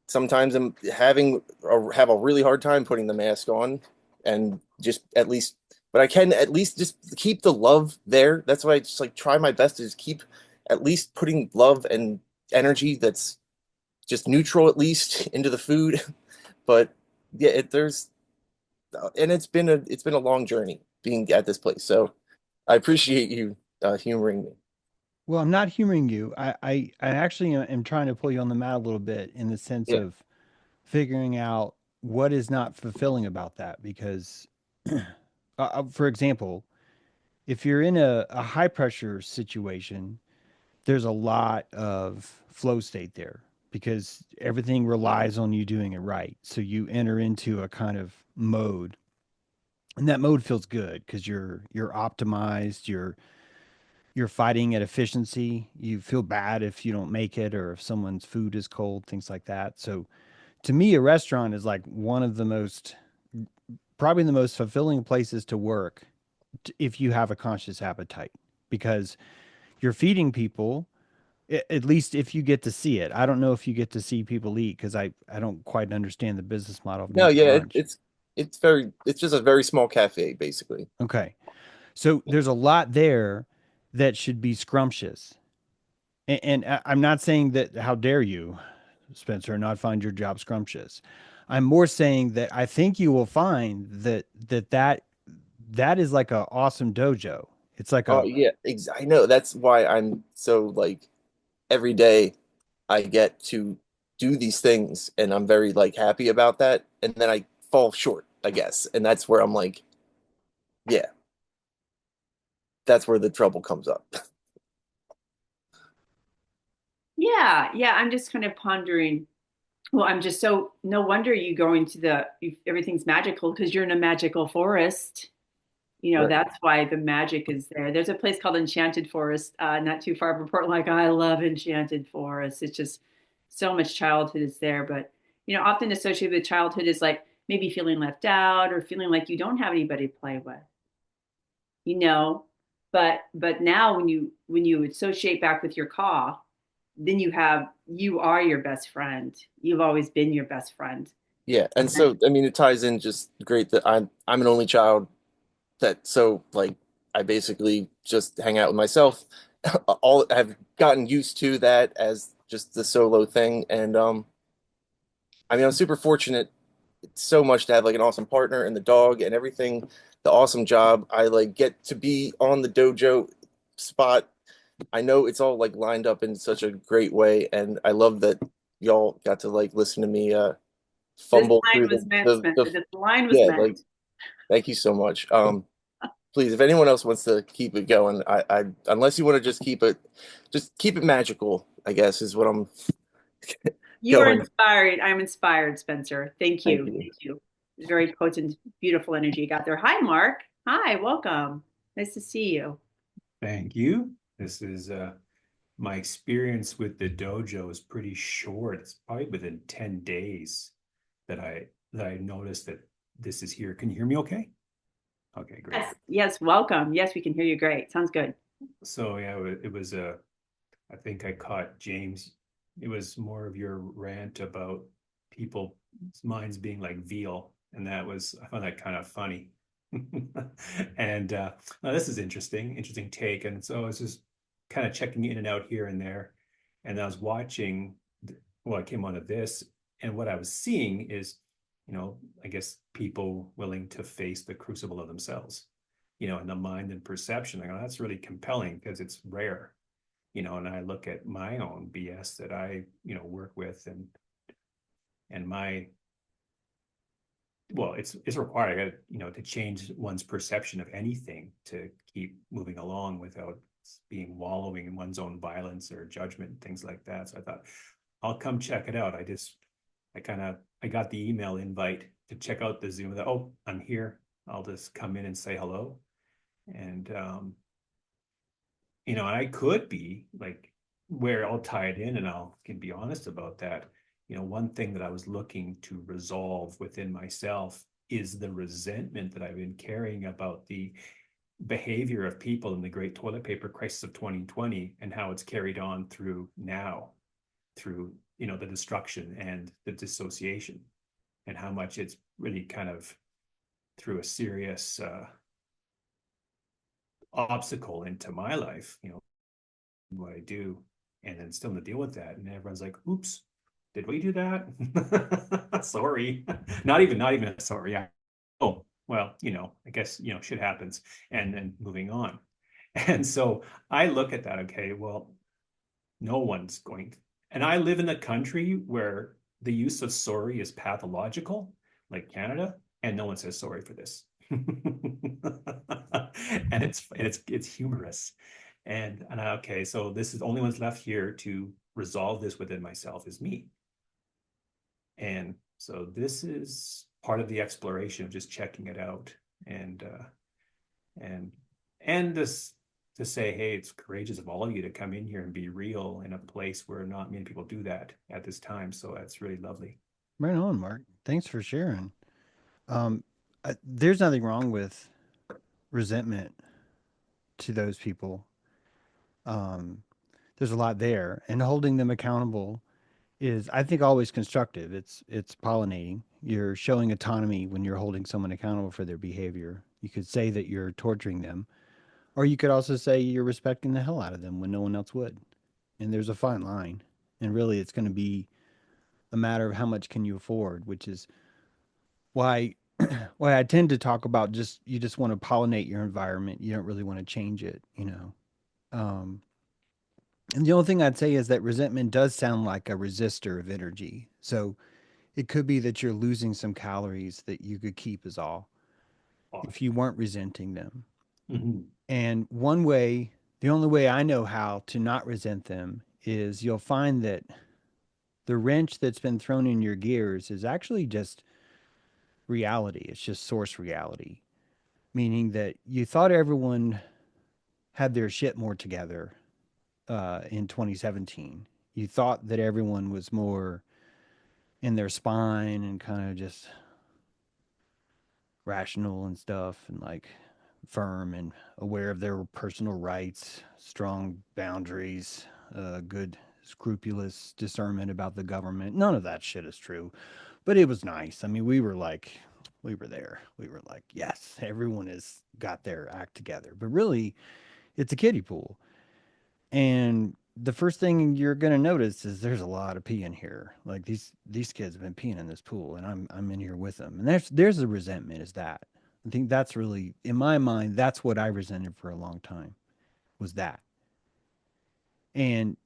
sometimes I'm have a really hard time putting the mask on, and just at least, but I can at least just keep the love there. That's why I just like try my best to just keep at least putting love and energy that's just neutral at least into the food. But yeah, there's and it's been a long journey being at this place. So I appreciate you humoring me. Well, I'm not humoring you. I actually am trying to pull you on the mat a little bit in the sense Yeah. of figuring out what is not fulfilling about that. Because, for example, if you're in a high pressure situation, there's a lot of flow state there because everything relies on you doing it right. So you enter into a kind of mode, and that mode feels good because you're optimized, you're fighting at efficiency. You feel bad if you don't make it or if someone's food is cold, things like that. So to me, a restaurant is like one of the most, probably the most fulfilling places to work if you have a conscious appetite because you're feeding people, at least if you get to see it. I don't know if you get to see people eat because I don't quite understand the business model of No, naked yeah, lunch. it's just a very small cafe basically. Okay. So there's a lot there that should be scrumptious. And I'm not saying that, how dare you, Spencer, not find your job scrumptious. I'm more saying that I think you will find that is like a awesome dojo. It's like Oh a yeah, I know. That's why I'm so like every day I get to do these things, and I'm very like happy about that. And then I fall short, I guess, and that's where I'm like, yeah, that's where the trouble comes up. Yeah, yeah. I'm just kind of pondering. Well, I'm just so no wonder you go into everything's magical because you're in a magical forest. Right. That's why the magic is there. There's a place called Enchanted Forest, not too far from Portland. Like, I love Enchanted Forest. It's just so much childhood is there. But often associated with childhood is like maybe feeling left out or feeling like you don't have anybody to play with, you know. But now when you associate back with your caw, then you are your best friend. You've always been your best friend. Yeah, and so I mean, it ties in just great that I'm an only child, that so like I basically just hang out with myself. All I've gotten used to that as just the solo thing, and I mean, I'm super fortunate so much to have like an awesome partner and the dog and everything, the awesome job. I like get to be on the dojo spot. I know it's all like lined up in such a great way, and I love that y'all got to like listen to me This fumble line through was meant, Spencer. This line was yeah, meant. like thank you so much. Please, if anyone else wants to keep it going, I unless you want to just keep it magical, I guess is what I'm You are going. inspired. I'm inspired, Spencer. Thank Thank you. you. Thank you. Very potent, beautiful energy you got there. Hi, Mark. Hi, welcome. Nice to see you. Thank you. This is my experience with the dojo is pretty short. It's probably within 10 days that I noticed that this is here. Can you hear me okay? Okay, great. Yes, yes, welcome. Yes, we can hear you great. Sounds good. So yeah, it was I think I caught James. It was more of your rant about people's minds being like veal, and I found that kind of funny. And now this is interesting take. And so I was just kind of checking in and out here and there, and I was watching. Well, I came onto this, and what I was seeing is, I guess people willing to face the crucible of themselves, and the mind and perception. I go, that's really compelling because it's rare, and I look at my own BS that I, work with, and my, well, it's required, to change one's perception of anything to keep moving along without being wallowing in one's own violence or judgment and things like that. So I thought, I'll come check it out. I got the email invite to check out the Zoom. Oh, I'm here. I'll just come in and say hello. And, and I could be like, where I'll tie it in and can be honest about that. One thing that I was looking to resolve within myself is the resentment that I've been carrying about the behavior of people in the great toilet paper crisis of 2020 and how it's carried on through now, through the destruction and the dissociation, and how much it's really kind of through a serious obstacle into my life, what I do, and then still to deal with that. And everyone's like, oops, did we do that? Sorry. Not even sorry. Oh, well, I guess, shit happens, and then moving on. And so I look at that, okay, well, no one's going to, and I live in a country where the use of sorry is pathological, like Canada, and no one says sorry for this. And it's humorous. And okay, so this is the only one's left here to resolve this within myself is me. And so this is part of the exploration of just checking it out, and this to say, hey, it's courageous of all of you to come in here and be real in a place where not many people do that at this time. So that's really lovely. Right on, Mark. Thanks for sharing. There's nothing wrong with resentment to those people. Um, there's a lot there, and holding them accountable is, I think, always constructive. It's pollinating. You're showing autonomy when you're holding someone accountable for their behavior. You could say that you're torturing them, or you could also say you're respecting the hell out of them when no one else would. And there's a fine line. And really, it's going to be a matter of how much can you afford, which is why why I tend to talk about, just you just want to pollinate your environment. You don't really want to change it. Um, and the only thing I'd say is that resentment does sound like a resistor of energy. So it could be that you're losing some calories that you could keep as all if you weren't resenting them. Mm-hmm. And the only way I know how to not resent them is you'll find that the wrench that's been thrown in your gears is actually just reality. It's just source reality, meaning that you thought everyone had their shit more together in 2017. You thought that everyone was more in their spine and kind of just rational and stuff and like firm and aware of their personal rights, strong boundaries, good scrupulous discernment about the government. None of that shit is true, but it was nice. I mean, we were there. We were like, yes, everyone has got their act together. But really, it's a kiddie pool. And the first thing you're gonna notice is there's a lot of pee in here. Like these kids have been peeing in this pool, and I'm in here with them. And there's the resentment. Is that I think that's really in my mind. That's what I resented for a long time was that. And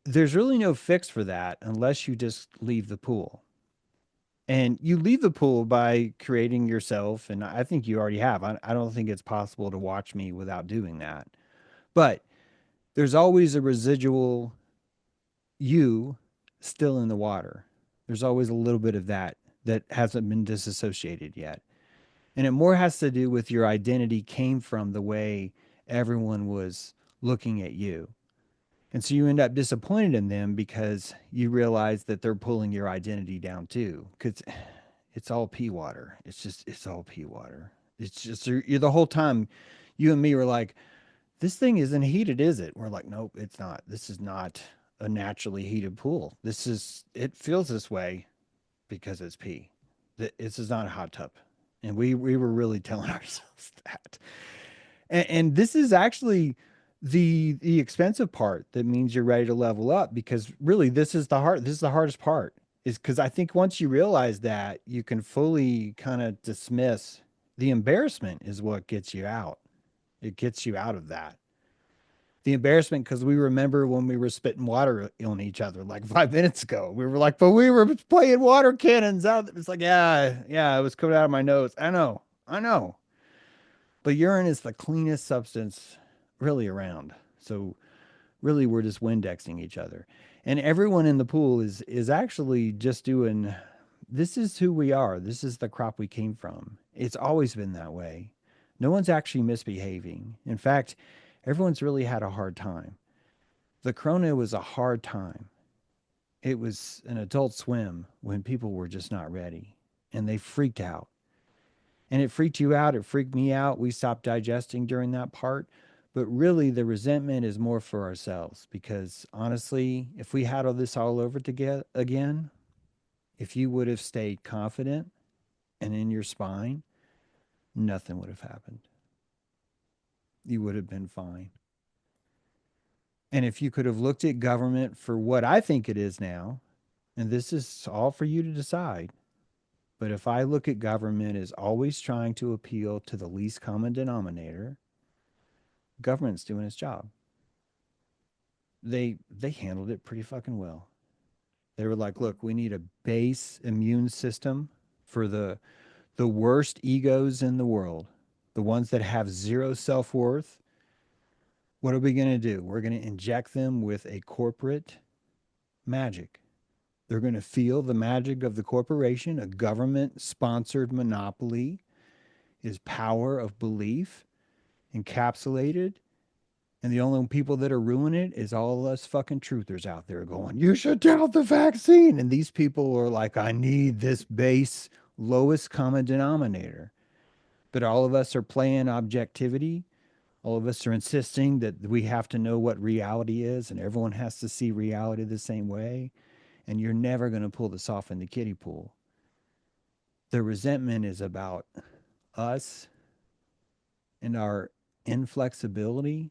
there's really no fix for that unless you just leave the pool. And you leave the pool by creating yourself. And I think you already have. I don't think it's possible to watch me without doing that. But there's always a residual you still in the water. There's always a little bit of that that hasn't been disassociated yet. And it more has to do with your identity came from the way everyone was looking at you. And so you end up disappointed in them because you realize that they're pulling your identity down too. Because it's all pee water. It's all pee water. It's just, you're the whole time, you and me were like, this thing isn't heated, is it? We're like, nope, it's not. This is not a naturally heated pool. It feels this way because it's pee. This is not a hot tub. And we were really telling ourselves that. And this is actually the expensive part that means you're ready to level up because really this is the hardest part is because I think once you realize that you can fully kind of dismiss the embarrassment is what gets you out. It gets you out of that the embarrassment because we remember when we were spitting water on each other like 5 minutes ago. We were like, but we were playing water cannons out. It's like, yeah, it was coming out of my nose. I know. But urine is the cleanest substance really around. So really, we're just Windexing each other, and everyone in the pool is actually just doing. This is who we are. This is the crop we came from. It's always been that way. No one's actually misbehaving. In fact, everyone's really had a hard time. The Corona was a hard time. It was an adult swim when people were just not ready and they freaked out. And it freaked you out. It freaked me out. We stopped digesting during that part. But really, the resentment is more for ourselves because honestly, if we had all this all over together again, if you would have stayed confident and in your spine, nothing would have happened. You would have been fine. And if you could have looked at government for what I think it is now, and this is all for you to decide, but if I look at government as always trying to appeal to the least common denominator, government's doing its job. They handled it pretty fucking well. They were like, look, we need a base immune system for the worst egos in the world, the ones that have zero self-worth. What are we going to do? We're going to inject them with a corporate magic. They're going to feel the magic of the corporation. A government sponsored monopoly is power of belief encapsulated. And the only people that are ruining it is all us fucking truthers out there going, you should doubt the vaccine. And these people are like, I need this base lowest common denominator. But all of us are playing objectivity. All of us are insisting that we have to know what reality is, and everyone has to see reality the same way. And you're never going to pull this off in the kiddie pool. The resentment is about us and our inflexibility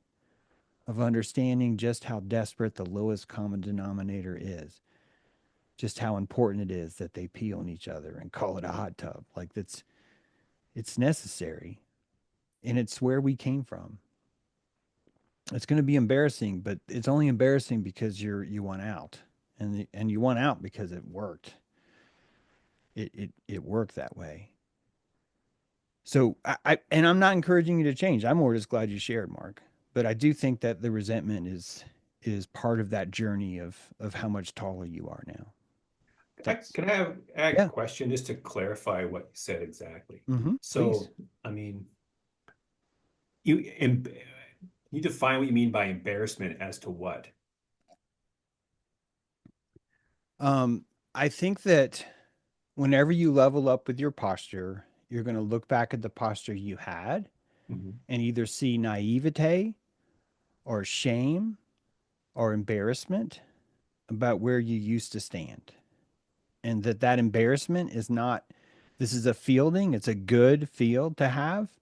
of understanding just how desperate the lowest common denominator is, just how important it is that they pee on each other and call it a hot tub. Like it's necessary, and it's where we came from. It's going to be embarrassing, but it's only embarrassing because you want out, and you want out because it worked. It worked that way. So and I'm not encouraging you to change. I'm more just glad you shared, Mark. But I do think that the resentment is part of that journey of how much taller you are now. That's Can I have a yeah. question just to clarify what you said exactly? Please. So, I mean, you define what you mean by embarrassment as to what? I think that whenever you level up with your posture, you're going to look back at the posture you had Mhm. and either see naivete or shame or embarrassment about where you used to stand. And that embarrassment is not, this is a fielding, it's a good field to have.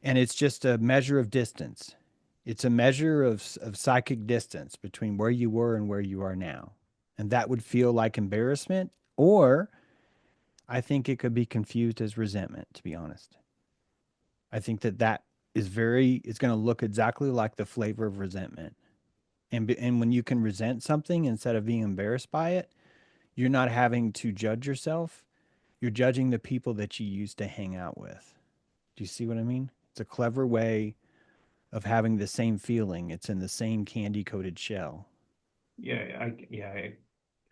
And it's just a measure of distance. It's a measure of psychic distance between where you were and where you are now. And that would feel like embarrassment, or I think it could be confused as resentment, to be honest. I think that is it's going to look exactly like the flavor of resentment. And when you can resent something instead of being embarrassed by it, you're not having to judge yourself. You're judging the people that you used to hang out with. Do you see what I mean? It's a clever way of having the same feeling. It's in the same candy coated shell.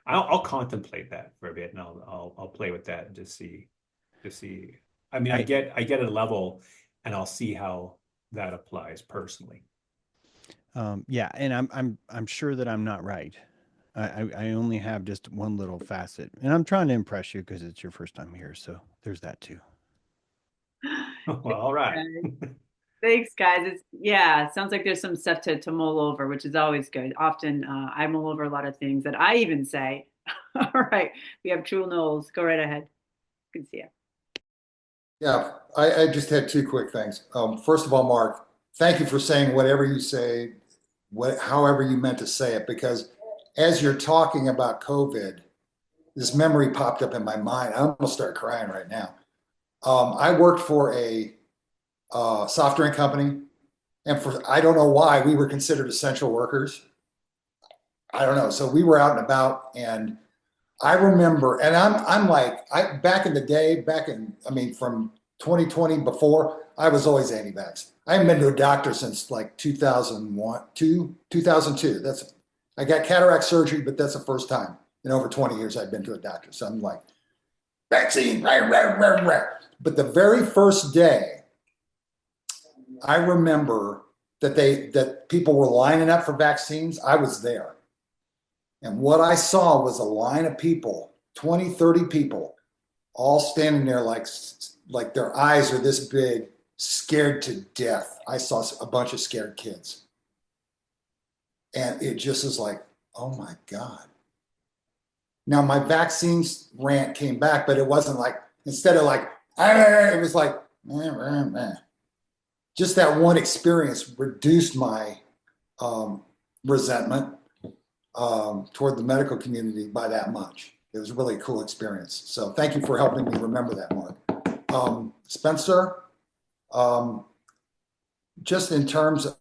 I'll contemplate that for a bit, and I'll play with that and just see. I mean, I I get a level, and I'll see how that applies personally. Yeah, and I'm sure that I'm not right. I only have just one little facet, and I'm trying to impress you because it's your first time here. So there's that too. Well, all right. Thanks, guys. It sounds like there's some stuff to mull over, which is always good. Often I mull over a lot of things that I even say. All right, we have True Knowles. Go right ahead. Good to see you. Yeah, I just had two quick things. First of all, Mark, thank you for saying whatever you say, however you meant to say it, because as you're talking about COVID, this memory popped up in my mind. I almost start crying right now. I worked for a soft drink company, and for I don't know why we were considered essential workers. I don't know. So we were out and about, and I remember, and I'm like, back in the day, from 2020 before, I was always anti-vax. I haven't been to a doctor since like 2002. I got cataract surgery, but that's the first time in over 20 years I've been to a doctor. So I'm like, vaccine, rah, rah, rah, rah. But the very first day, I remember that people were lining up for vaccines. I was there. And what I saw was a line of people, 20, 30 people, all standing there like their eyes are this big, scared to death. I saw a bunch of scared kids. And it just is like, oh my God. Now my vaccines rant came back, but it wasn't like, instead of like, it was like, just that one experience reduced my resentment toward the medical community by that much. It was a really cool experience. So thank you for helping me remember that, Mark. Spencer, just in terms of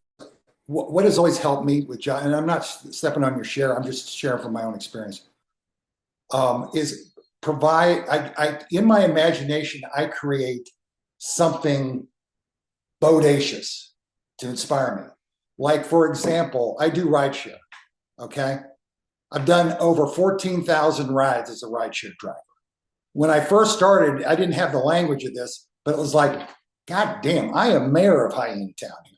what has always helped me with John, and I'm not stepping on your share, I'm just sharing from my own experience, is provide, in my imagination, I create something bodacious to inspire me. Like, for example, I do rideshare, okay? I've done over 14,000 rides as a rideshare driver. When I first started, I didn't have the language of this, but it was like, God damn, I am mayor of Hyena Town here.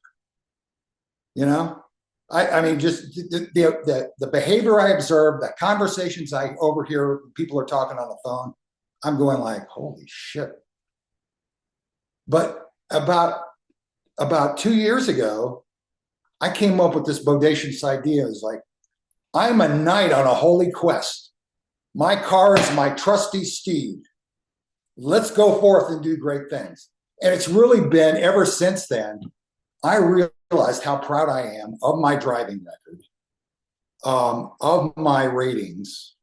You know, I mean, just the behavior I observe, the conversations I overhear, people are talking on the phone. I'm going like, holy shit. But about 2 years ago, I came up with this bodacious idea. It's like, I'm a knight on a holy quest. My car is my trusty steed. Let's go forth and do great things. And it's really been ever since then, I realized how proud I am of my driving record, of my ratings.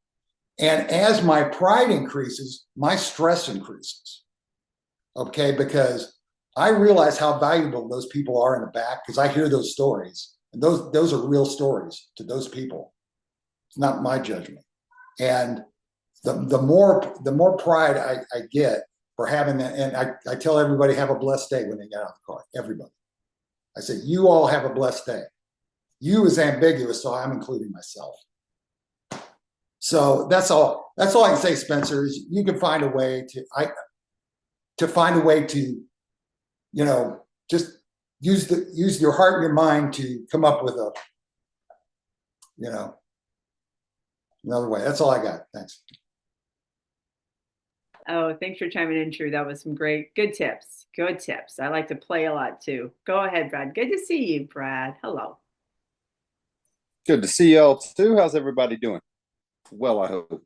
And as my pride increases, my stress increases. Okay, because I realize how valuable those people are in the back, because I hear those stories. And those are real stories to those people. It's not my judgment. And the more pride I get for having that, and I tell everybody, have a blessed day when they get out of the car. Everybody. I say, you all have a blessed day. You is ambiguous, so I'm including myself. So that's all I can say, Spencer, is you can find a way to, you know, just use your heart and your mind to come up with a, you know, another way. That's all I got. Thanks. Oh, thanks for chiming in, True. That was some good tips. Good tips. I like to play a lot too. Go ahead, Brad. Good to see you, Brad. Hello. Good to see y'all too. How's everybody doing? Well, I hope.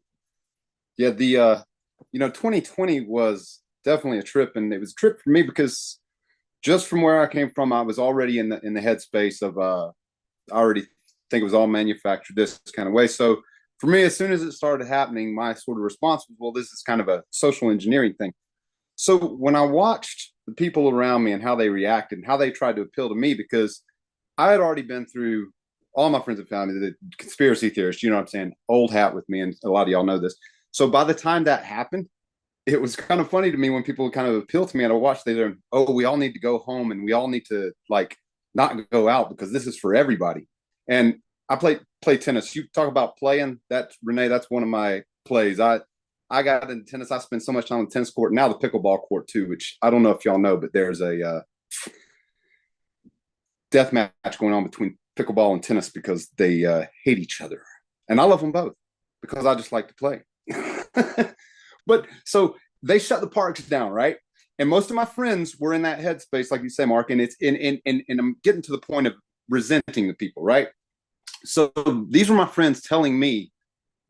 Yeah, the 2020 was definitely a trip, and it was a trip for me because just from where I came from, I was already in the headspace of I already think it was all manufactured this kind of way. So for me, as soon as it started happening, my sort of response was, well, this is kind of a social engineering thing. So when I watched the people around me and how they reacted and how they tried to appeal to me, because I had already been through all my friends and family, the conspiracy theorists, you know what I'm saying, old hat with me, and a lot of y'all know this. So by the time that happened, it was kind of funny to me when people would kind of appeal to me and I watched they oh, we all need to go home and we all need to like not go out because this is for everybody. And I play tennis. You talk about playing, that's Renee, that's one of my plays. I got into tennis. I spent so much time on the tennis court, now the pickleball court too, which I don't know if y'all know, but there's a death match going on between pickleball and tennis because they hate each other. And I love them both because I just like to play. But so they shut the parks down, right? And most of my friends were in that headspace, like you say, Mark. And it's and I'm getting to the point of resenting the people, right? So these were my friends telling me,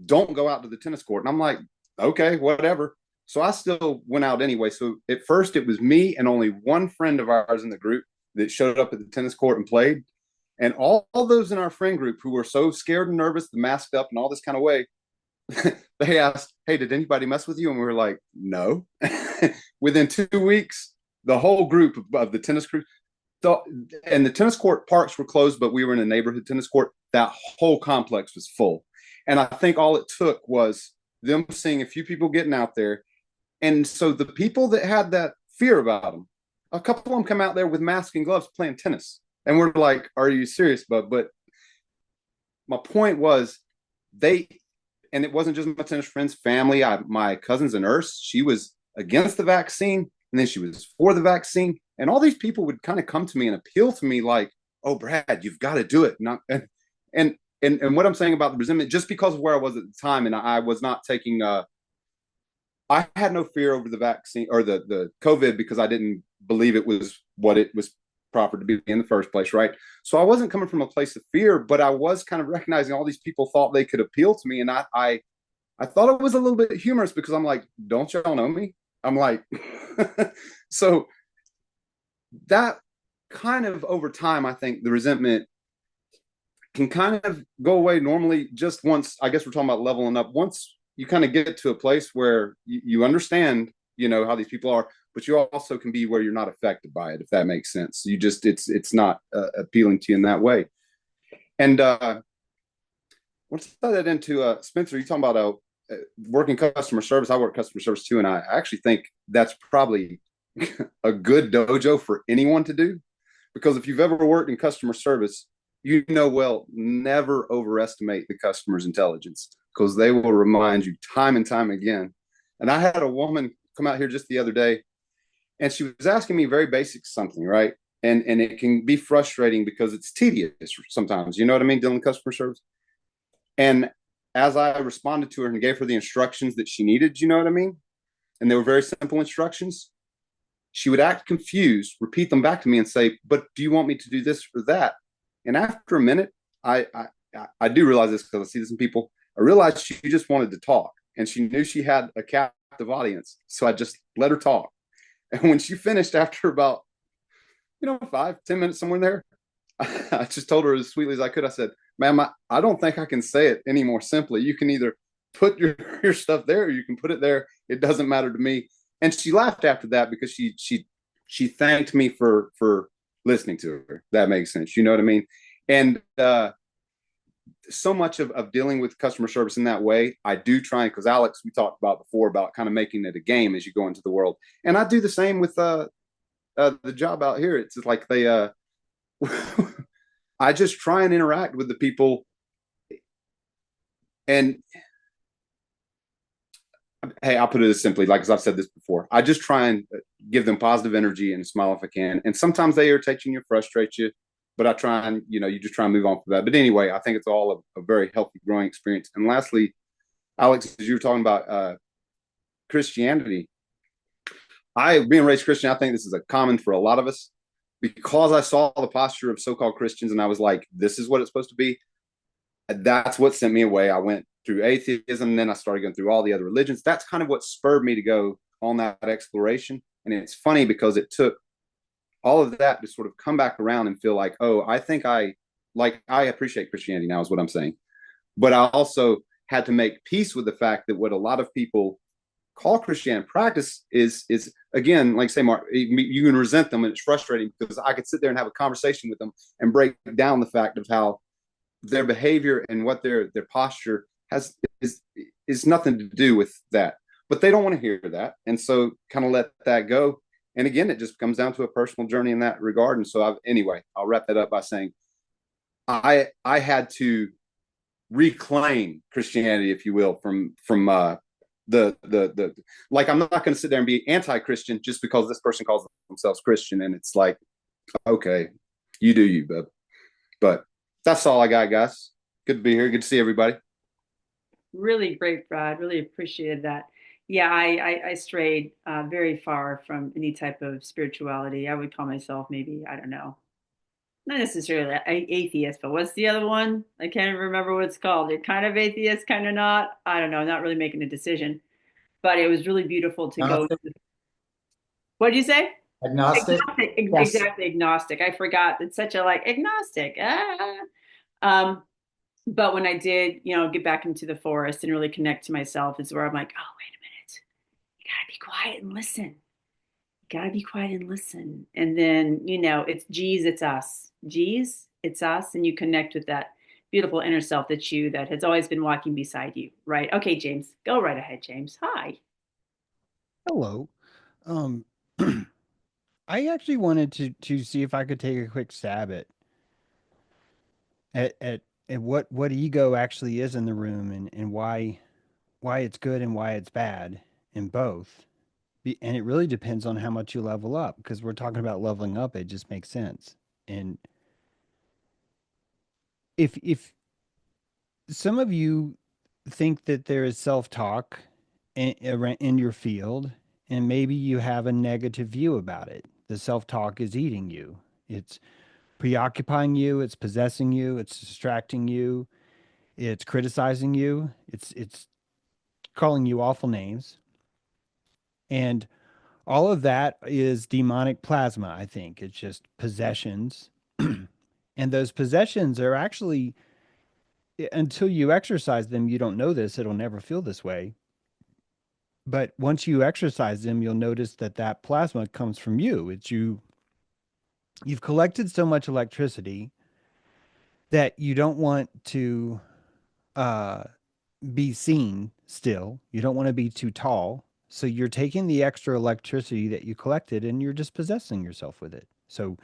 don't go out to the tennis court. And I'm like, okay, whatever. So I still went out anyway. So at first it was me and only one friend of ours in the group that showed up at the tennis court and played. And all those in our friend group who were so scared and nervous, masked up and all this kind of way, they asked, hey, did anybody mess with you? And we were like, no. Within 2 weeks, the whole group of the tennis crew, and the tennis court parks were closed, but we were in a neighborhood tennis court. That whole complex was full. And I think all it took was them seeing a few people getting out there. And so the people that had that fear about them, a couple of them come out there with masks and gloves playing tennis. And we're like, are you serious, bud? But my point was and it wasn't just my tennis friends, family. My cousin's a nurse. She was against the vaccine, and then she was for the vaccine. And all these people would kind of come to me and appeal to me like, oh, Brad, you've got to do it. And what I'm saying about the resentment, just because of where I was at the time, and I was not taking I had no fear over the vaccine or the COVID because I didn't believe it was what it was proper to be in the first place, right? So I wasn't coming from a place of fear, but I was kind of recognizing all these people thought they could appeal to me, and I thought it was a little bit humorous because I'm like, don't y'all know me? I'm like, so that kind of over time, I think the resentment can kind of go away normally just once. I guess we're talking about leveling up. Once you kind of get to a place where you understand, how these people are, but you also can be where you're not affected by it, if that makes sense. You just, it's not appealing to you in that way. And let's tie that into Spencer. You talking about working customer service. I work customer service too, and I actually think that's probably a good dojo for anyone to do, because if you've ever worked in customer service, well, never overestimate the customer's intelligence, because they will remind you time and time again. And I had a woman come out here just the other day, and she was asking me very basic something, right? And it can be frustrating because it's tedious sometimes, you know what I mean, dealing with customer service. And as I responded to her and gave her the instructions that she needed, you know what I mean? And they were very simple instructions. She would act confused, repeat them back to me and say, but do you want me to do this or that? And after a minute, I do realize this because I see this in people. I realized she just wanted to talk, and she knew she had a captive audience. So I just let her talk. And when she finished after about, 5-10 minutes, somewhere in there, I just told her as sweetly as I could. I said, ma'am, I don't think I can say it any more simply. You can either put your stuff there or you can put it there. It doesn't matter to me. And she laughed after that because she thanked me for listening to her. That makes sense. You know what I mean? And so much of dealing with customer service in that way, I do try, because Alex, we talked about before about kind of making it a game as you go into the world. And I do the same with the job out here. It's just like I just try and interact with the people. And hey, I'll put it as simply, like, as I've said this before, I just try and give them positive energy and smile if I can. And sometimes they irritate you and frustrate you, but I try and, you just try and move on from that. But anyway, I think it's all a very healthy growing experience. And lastly, Alex, as you were talking about Christianity, I being raised Christian, I think this is a common for a lot of us because I saw the posture of so-called Christians and I was like, this is what it's supposed to be. That's what sent me away. I went through atheism, and then I started going through all the other religions. That's kind of what spurred me to go on that exploration. And it's funny because it took all of that to sort of come back around and feel like, oh, I think I appreciate Christianity now is what I'm saying. But I also had to make peace with the fact that what a lot of people call Christianity practice is again, like say, Mark, you can resent them and it's frustrating because I could sit there and have a conversation with them and break down the fact of how their behavior and what their posture has is nothing to do with that. But they don't want to hear that. And so kind of let that go. And again, it just comes down to a personal journey in that regard. And so I'll wrap that up by saying I had to reclaim Christianity, if you will, from the like I'm not going to sit there and be anti-Christian just because this person calls themselves Christian, and it's like, okay, you do you, bub. But that's all I got, guys. Good to be here. Good to see everybody. Really great, Brad. Really appreciated that. Yeah, I strayed very far from any type of spirituality. I would call myself maybe, I don't know, not necessarily atheist, but what's the other one? I can't remember what it's called. They're kind of atheist, kind of not. I don't know, not really making a decision. But it was really beautiful to go. What did you say? Agnostic. Agnostic, Yes. exactly, agnostic. I forgot. It's such a like agnostic. Um, but when I did, get back into the forest and really connect to myself, is where I'm like, oh, wait a minute. You gotta be quiet and listen. You gotta be quiet and listen. And then, it's G's, it's us. G's, it's us. And you connect with that beautiful inner self that's you that has always been walking beside you, right? Okay, James, go right ahead, James. Hi. Hello. Um, I actually wanted to see if I could take a quick stab at at, at what ego actually is in the room and why it's good and why it's bad in both. And it really depends on how much you level up because we're talking about leveling up. It just makes sense. And if some of you think that there is self-talk in your field, and maybe you have a negative view about it. The self-talk is eating you. It's preoccupying you, it's possessing you, it's distracting you, it's criticizing you, it's calling you awful names. And all of that is demonic plasma, I think. It's just possessions. And those possessions are actually, until you exercise them, you don't know this, it'll never feel this way. But once you exercise them, you'll notice that that plasma comes from you. It's you. You've collected so much electricity that you don't want to uh, be seen still. You don't want to be too tall. So you're taking the extra electricity that you collected and you're just possessing yourself with it. So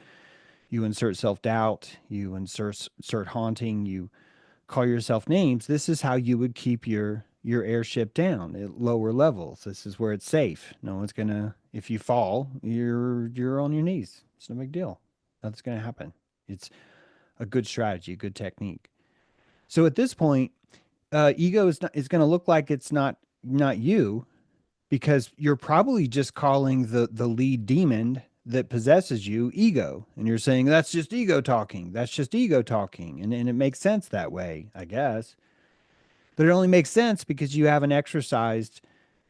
you insert self-doubt, you insert haunting, you call yourself names. This is how you would keep your airship down at lower levels. This is where it's safe. No one's gonna, if you fall, you're on your knees. It's no big deal. Nothing's gonna happen. It's a good strategy, a good technique. So at this point, ego is going to look like it's not you because you're probably just calling the lead demon that possesses you ego, and you're saying that's just ego talking. That's just ego talking, and it makes sense that way, I guess. But it only makes sense because you haven't exercised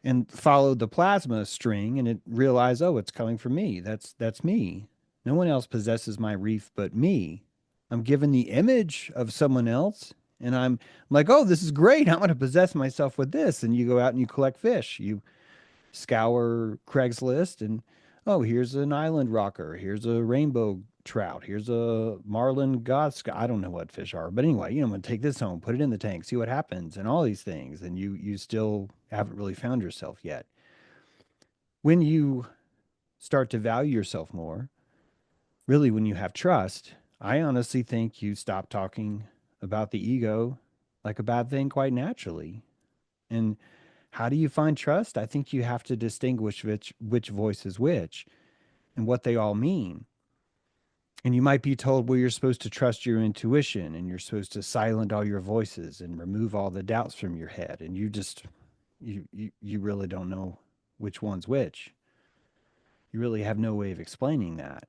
and followed the plasma string and it realized, oh, it's coming from me. That's me. No one else possesses my reef but me. I'm given the image of someone else and I'm like, oh, this is great. I'm going to possess myself with this. And you go out and you collect fish. You scour Craigslist and, oh, here's an island rocker. Here's a rainbow trout. Here's a marlin godska. I don't know what fish are, but anyway, I'm going to take this home, put it in the tank, see what happens, and all these things. And you still haven't really found yourself yet. When you start to value yourself more, really, when you have trust, I honestly think you stop talking about the ego like a bad thing quite naturally. And how do you find trust? I think you have to distinguish which voice is which and what they all mean. And you might be told, well, you're supposed to trust your intuition and you're supposed to silence all your voices and remove all the doubts from your head. And you really don't know which one's which. You really have no way of explaining that.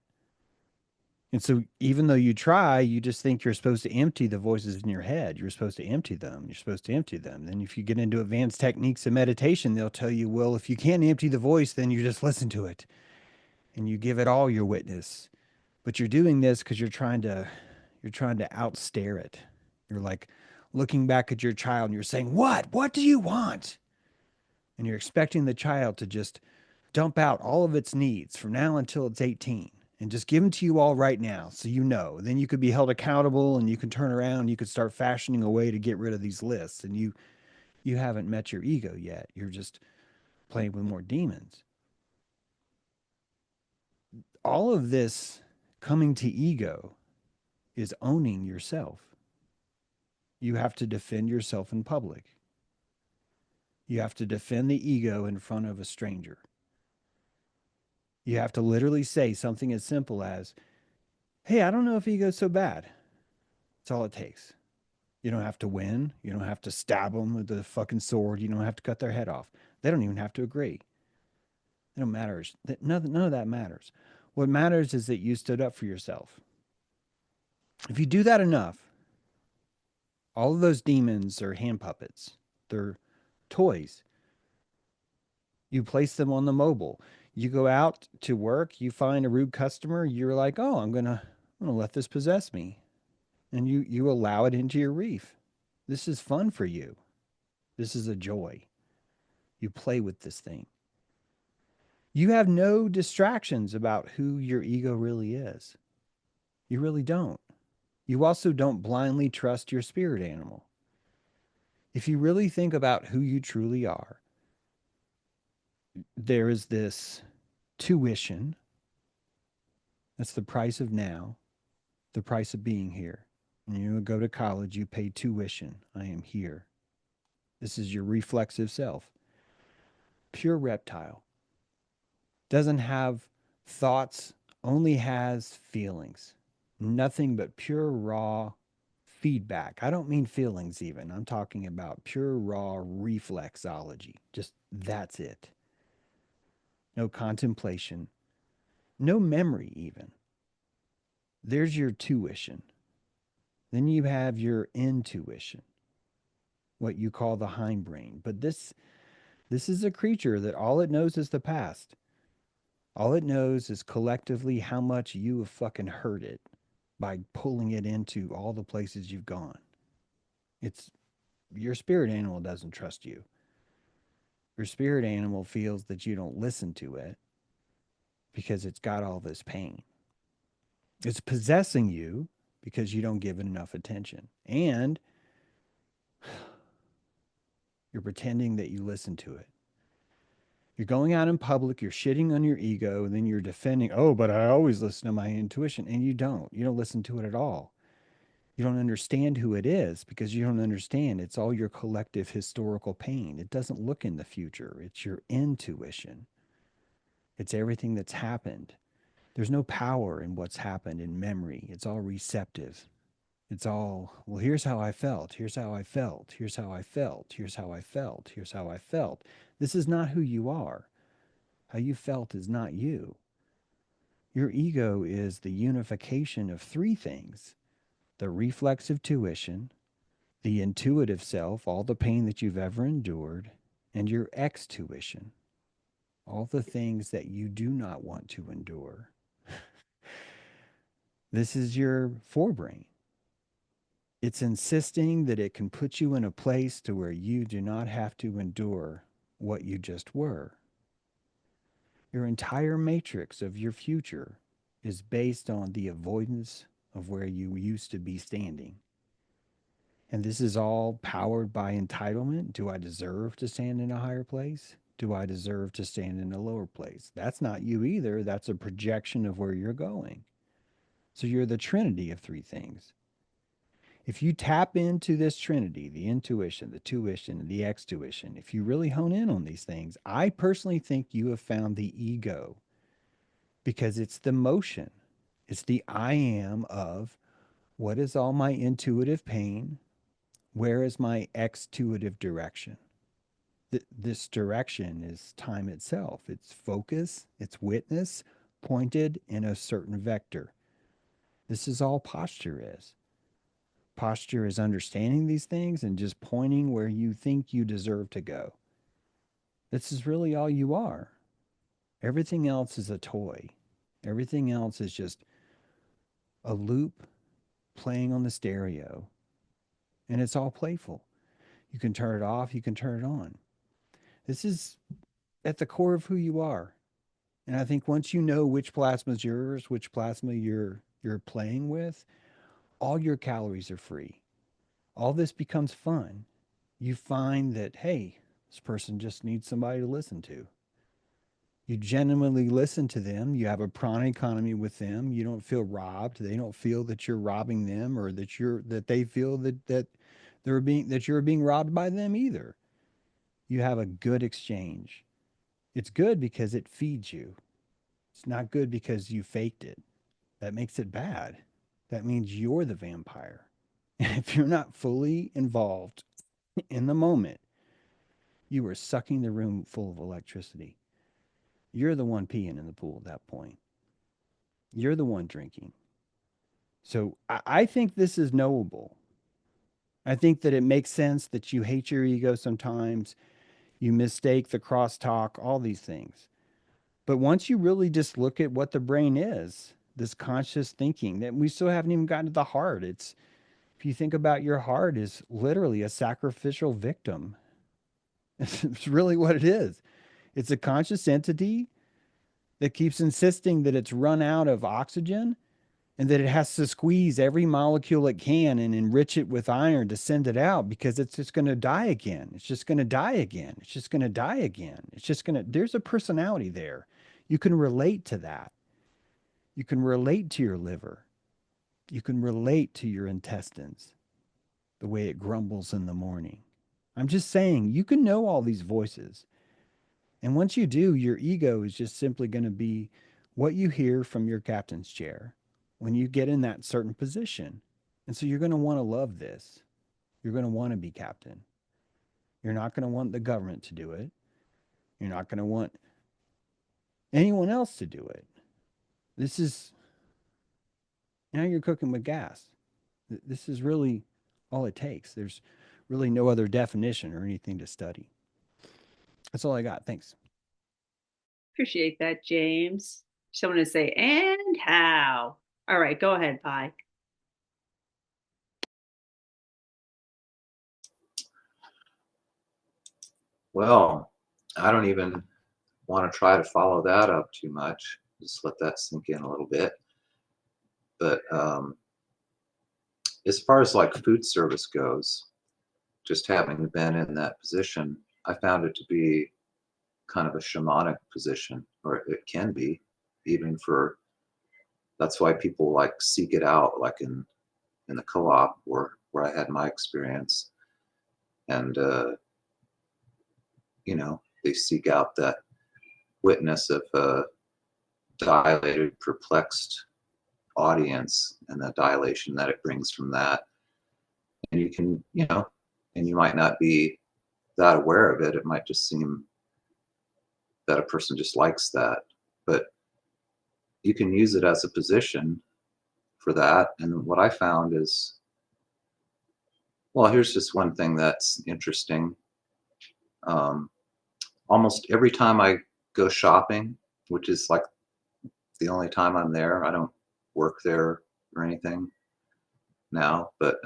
And so even though you try, you just think you're supposed to empty the voices in your head. You're supposed to empty them. You're supposed to empty them. Then if you get into advanced techniques of meditation, they'll tell you, well, if you can't empty the voice, then you just listen to it and you give it all your witness. But you're doing this because you're trying to outstare it. You're like looking back at your child and you're saying, What do you want? And you're expecting the child to just dump out all of its needs from now until it's 18 and just give them to you all right now so you know. Then you could be held accountable and you can turn around, you could start fashioning a way to get rid of these lists. And you haven't met your ego yet. You're just playing with more demons. All of this coming to ego is owning yourself. You have to defend yourself in public. You have to defend the ego in front of a stranger. You have to literally say something as simple as, hey, I don't know if ego's so bad. That's all it takes. You don't have to win. You don't have to stab them with the fucking sword. You don't have to cut their head off. They don't even have to agree. It don't matter. None of that matters. What matters is that you stood up for yourself. If you do that enough, all of those demons are hand puppets. They're toys. You place them on the mobile. You go out to work, you find a rude customer, you're like, oh, I'm gonna let this possess me. And you allow it into your reef. This is fun for you. This is a joy. You play with this thing. You have no distractions about who your ego really is. You really don't. You also don't blindly trust your spirit animal. If you really think about who you truly are, there is this tuition. That's the price of now, the price of being here. When you go to college, you pay tuition. I am here. This is your reflexive self. Pure reptile. Doesn't have thoughts, only has feelings. Nothing but pure raw feedback. I don't mean feelings even. I'm talking about pure raw reflexology. Just that's it. No contemplation. No memory even. There's your tuition. Then you have your intuition, what you call the hindbrain. But this is a creature that all it knows is the past. All it knows is collectively how much you have fucking hurt it by pulling it into all the places you've gone. It's your spirit animal doesn't trust you. Your spirit animal feels that you don't listen to it because it's got all this pain. It's possessing you because you don't give it enough attention. And you're pretending that you listen to it. You're going out in public, you're shitting on your ego, and then you're defending, oh, but I always listen to my intuition. And you don't. You don't listen to it at all. You don't understand who it is because you don't understand. It's all your collective historical pain. It doesn't look in the future. It's your intuition. It's everything that's happened. There's no power in what's happened in memory. It's all receptive. It's all, well, here's how I felt. Here's how I felt. Here's how I felt. Here's how I felt. Here's how I felt. This is not who you are. How you felt is not you. Your ego is the unification of three things: the reflexive tuition, the intuitive self, all the pain that you've ever endured, and your ex-tuition, all the things that you do not want to endure. This is your forebrain. It's insisting that it can put you in a place to where you do not have to endure what you just were. Your entire matrix of your future is based on the avoidance of where you used to be standing. And this is all powered by entitlement. Do I deserve to stand in a higher place? Do I deserve to stand in a lower place? That's not you either. That's a projection of where you're going. So you're the trinity of three things. If you tap into this trinity, the intuition, the tuition, and the ex-tuition, if you really hone in on these things, I personally think you have found the ego, because it's the motion. It's the I am of what is all my intuitive pain? Where is my ex-tuitive direction? This direction is time itself. It's focus, it's witness, pointed in a certain vector. This is all posture is. Posture is understanding these things and just pointing where you think you deserve to go. This is really all you are. Everything else is a toy. Everything else is just a loop playing on the stereo. And it's all playful. You can turn it off, you can turn it on. This is at the core of who you are. And I think once you know which plasma is yours, which plasma you're playing with, all your calories are free. All this becomes fun. You find that, hey, this person just needs somebody to listen to. You genuinely listen to them. You have a prana economy with them. You don't feel robbed. They don't feel that you're robbing them, or that they feel that you're being robbed by them either. You have a good exchange. It's good because it feeds you. It's not good because you faked it. That makes it bad. That means you're the vampire. And if you're not fully involved in the moment, you are sucking the room full of electricity. You're the one peeing in the pool at that point. You're the one drinking. So I think this is knowable. I think that it makes sense that you hate your ego sometimes. You mistake the crosstalk, all these things. But once you really just look at what the brain is, this conscious thinking that we still haven't even gotten to the heart. It's if you think about your heart is literally a sacrificial victim. It's really what it is. It's a conscious entity that keeps insisting that it's run out of oxygen and that it has to squeeze every molecule it can and enrich it with iron to send it out because it's just going to die again. It's just going to die again. It's just going to die again. It's just going to, there's a personality there. You can relate to that. You can relate to your liver. You can relate to your intestines, the way it grumbles in the morning. I'm just saying, you can know all these voices. And once you do, your ego is just simply going to be what you hear from your captain's chair when you get in that certain position. And so you're going to want to love this. You're going to want to be captain. You're not going to want the government to do it. You're not going to want anyone else to do it. This is now you're cooking with gas. This is really all it takes. There's really no other definition or anything to study. That's all I got. Thanks. Appreciate that, James. Someone to say, and how? All right, go ahead, Pi. Well, I don't even want to try to follow that up too much. Just let that sink in a little bit. But as far as like food service goes, just having been in that position, I found it to be kind of a shamanic position, or it can be, even for. That's why people like seek it out, like in the co-op where I had my experience, and they seek out that witness of a dilated, perplexed audience and the dilation that it brings from that. And you can, and you might not be that aware of it. It might just seem that a person just likes that, but you can use it as a position for that. And what I found is, well, here's just one thing that's interesting. Almost every time I go shopping, which is like the only time I'm there, I don't work there or anything now, but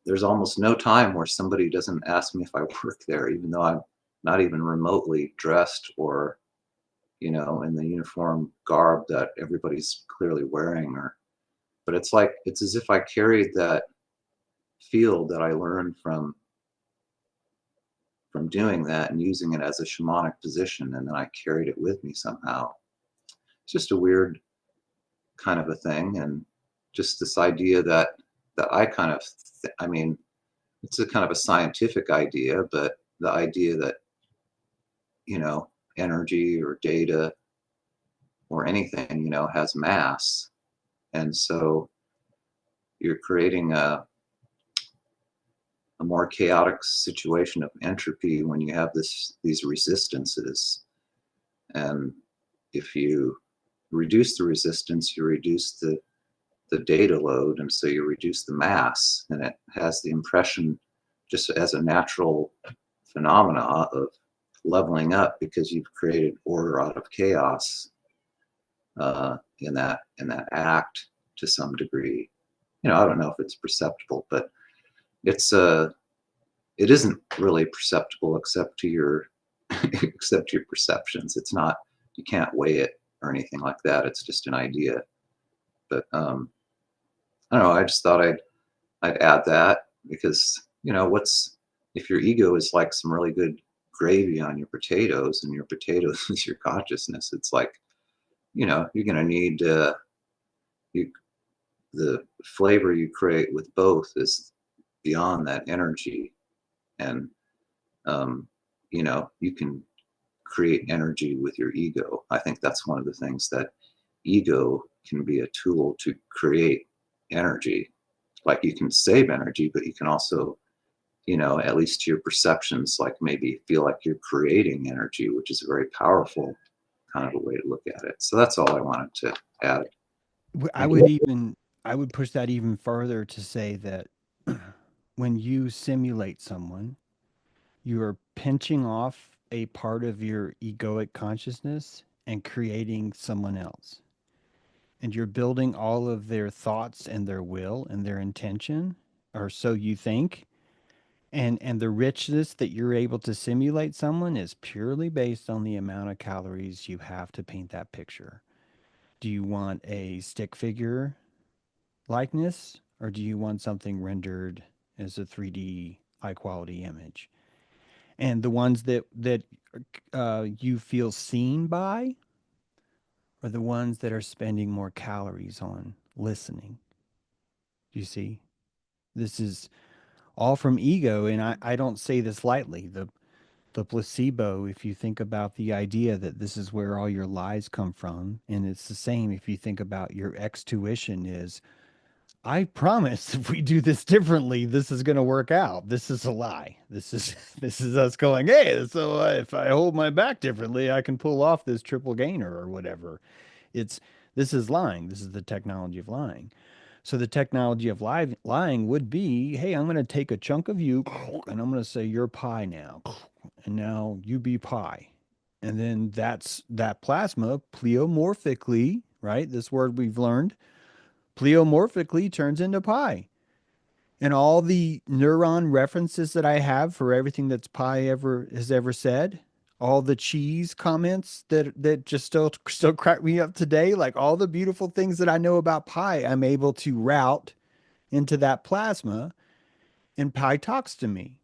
there's almost no time where somebody doesn't ask me if I work there, even though I'm not even remotely dressed or, in the uniform garb that everybody's clearly wearing. But it's like, it's as if I carried that field that I learned from doing that and using it as a shamanic position, and then I carried it with me somehow. It's just a weird kind of a thing, and just this idea that I kind of, I mean, it's a kind of a scientific idea, but the idea that, energy or data or anything, has mass. And so you're creating a more chaotic situation of entropy when you have these resistances. And if you reduce the resistance, you reduce the data load, and so you reduce the mass, and it has the impression, just as a natural phenomena, of leveling up, because you've created order out of chaos in that act to some degree. I don't know if it's perceptible, but it isn't really perceptible except to your except to your perceptions. It's not, you can't weigh it or anything like that. It's just an idea. But I don't know. I just thought I'd add that, because what's, if your ego is like some really good gravy on your potatoes, and your potatoes is your consciousness, it's like, you're gonna need you, the flavor you create with both is beyond that energy. And you can create energy with your ego. I think that's one of the things, that ego can be a tool to create energy. Like, you can save energy, but you can also, at least to your perceptions, like maybe feel like you're creating energy, which is a very powerful kind of a way to look at it. So that's all I wanted to add. I Thank would you. even I would push that even further to say that when you simulate someone, you are pinching off a part of your egoic consciousness and creating someone else. And you're building all of their thoughts and their will and their intention, or so you think. And the richness that you're able to simulate someone is purely based on the amount of calories you have to paint that picture. Do you want a stick figure likeness, or do you want something rendered as a 3D high quality image? And the ones that you feel seen by are the ones that are spending more calories on listening. You see, this is all from ego, and I don't say this lightly. The placebo, if you think about the idea that this is where all your lies come from, and it's the same if you think about your ex tuition is, I promise if we do this differently, this is going to work out. This is a lie. This is this is us going, hey, so if I hold my back differently, I can pull off this triple gainer or whatever. It's This is lying. This is the technology of lying. So the technology of lying would be, hey, I'm going to take a chunk of you and I'm going to say you're pi now, and now you be pi, and then that plasma pleomorphically, right? This word we've learned, pleomorphically turns into pi. And all the neuron references that I have for everything that's pi ever has ever said, all the cheese comments that just still crack me up today, like all the beautiful things that I know about pi, I'm able to route into that plasma, and pi talks to me.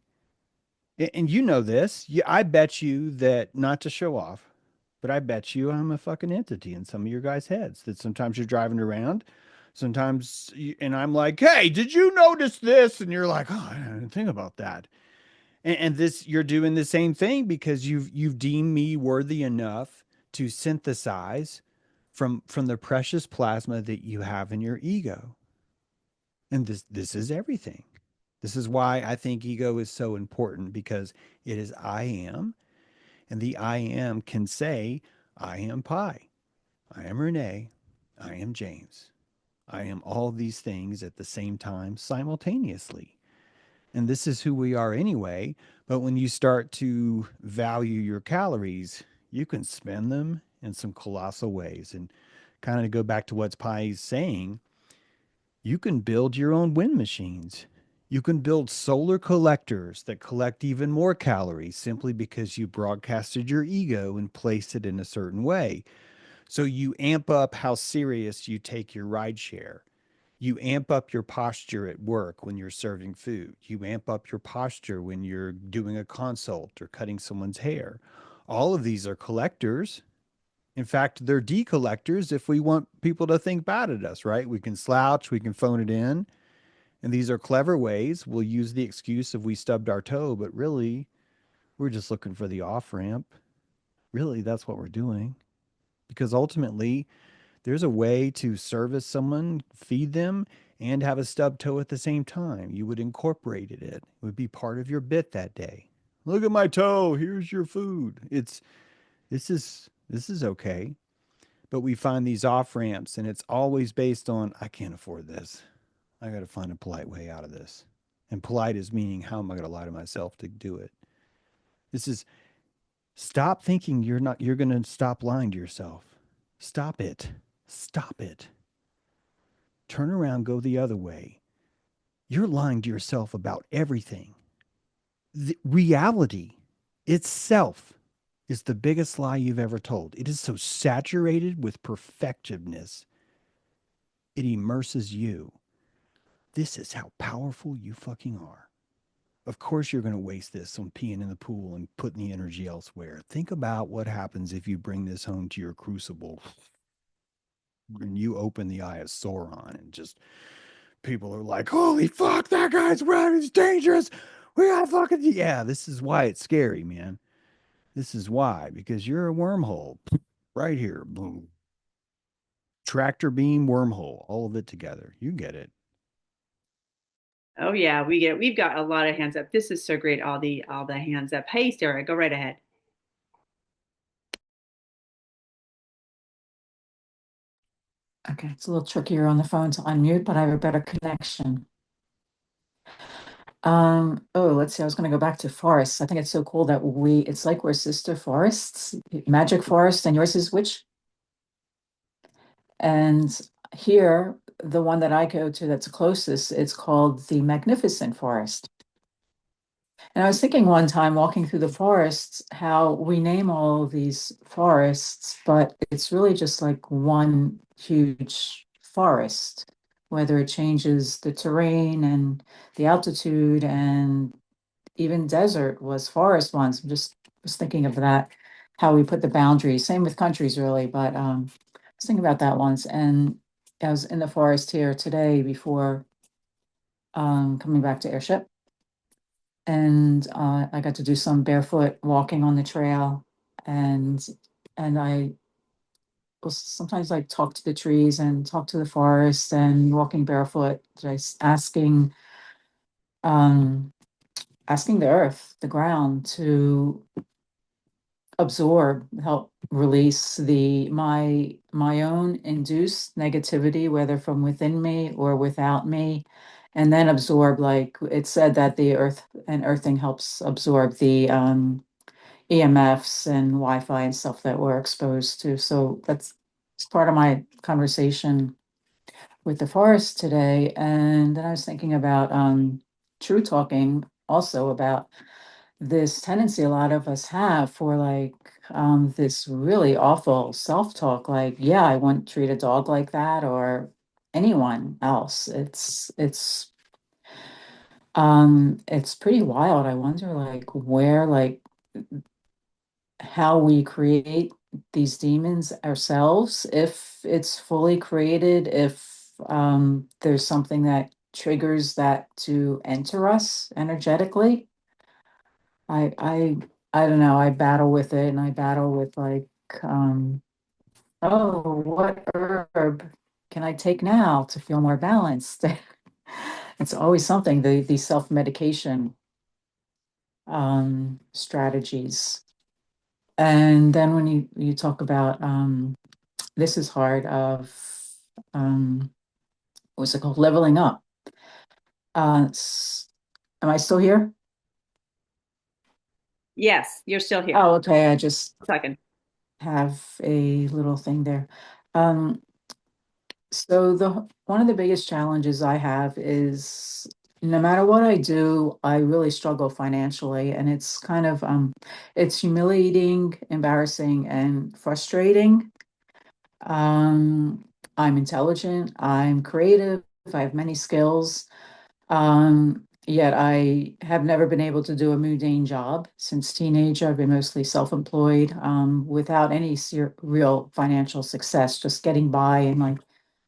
And you know this. I bet you that, not to show off, but I bet you I'm a fucking entity in some of your guys' heads, that sometimes you're driving around, and I'm like, hey, did you notice this? And you're like, oh, I didn't think about that. And this, you're doing the same thing because you've deemed me worthy enough to synthesize from the precious plasma that you have in your ego. And this is everything. This is why I think ego is so important, because it is I am, and the I am can say, I am Pi, I am Renee, I am James. I am all these things at the same time simultaneously. And this is who we are anyway. But when you start to value your calories, you can spend them in some colossal ways. And kind of to go back to what Pi is saying, you can build your own wind machines. You can build solar collectors that collect even more calories simply because you broadcasted your ego and placed it in a certain way. So you amp up how serious you take your ride share. You amp up your posture at work when you're serving food. You amp up your posture when you're doing a consult or cutting someone's hair. All of these are collectors. In fact, they're decollectors if we want people to think bad at us, right? We can slouch, we can phone it in. And these are clever ways. We'll use the excuse of we stubbed our toe, but really, we're just looking for the off ramp. Really, that's what we're doing. Because ultimately, there's a way to service someone, feed them, and have a stub toe at the same time. You would incorporate it. It would be part of your bit that day. Look at my toe. Here's your food. This is okay. But we find these off ramps, and it's always based on I can't afford this. I got to find a polite way out of this. And polite is meaning how am I going to lie to myself to do it? This is stop thinking you're going to stop lying to yourself. Stop it. Stop it. Turn around, go the other way. You're lying to yourself about everything. The reality itself is the biggest lie you've ever told. It is so saturated with perfectiveness, it immerses you. This is how powerful you fucking are. Of course, you're going to waste this on peeing in the pool and putting the energy elsewhere. Think about what happens if you bring this home to your crucible and you open the eye of Sauron and just people are like, holy fuck, that guy's right. He's dangerous. We got fucking, yeah, this is why it's scary, man. This is why, because you're a wormhole right here. Boom. Tractor beam, wormhole, all of it together. You get it. Oh yeah, we've got a lot of hands up. This is so great, all the hands up. Hey Sarah, go right ahead. Okay, it's a little trickier on the phone to unmute, but I have a better connection. Oh, let's see. I was going to go back to forests. I think it's so cool that it's like we're sister forests, magic forest, and yours is which? And here, the one that I go to that's closest, it's called the Magnificent Forest. And I was thinking one time walking through the forests, how we name all of these forests, but it's really just like one huge forest, whether it changes the terrain and the altitude and even desert was forest once. I'm just was thinking of that, how we put the boundaries. Same with countries, really. But I was thinking about that once, and I was in the forest here today before coming back to airship, and I got to do some barefoot walking on the trail, and I will sometimes like talk to the trees and talk to the forest and walking barefoot, just um, asking the earth, the ground to absorb, help release my own induced negativity, whether from within me or without me, and then absorb, like it said that the earth and earthing helps absorb the EMFs and Wi-Fi and stuff that we're exposed to. So that's it's part of my conversation with the forest today. And then I was thinking about true talking also about this tendency a lot of us have for like this really awful self-talk, like, yeah, I wouldn't treat a dog like that or anyone else. It's pretty wild. I wonder like where, like how we create these demons ourselves, if it's fully created, if there's something that triggers that to enter us energetically. I I don't know. I battle with it, and I battle with like, um, oh, what herb can I take now to feel more balanced? It's always something, the self-medication strategies. And then when you talk about this is hard of um what's it called? Leveling up. Am I still here? Yes, you're still here. Oh, okay. I just Second. have a little thing there. Um, so the one of the biggest challenges I have is no matter what I do, I really struggle financially, and it's kind of it's humiliating, embarrassing, and frustrating. Um, I'm intelligent, I'm creative, I have many skills. Yet I have never been able to do a mundane job since teenager. I've been mostly self-employed, without any real financial success, just getting by and like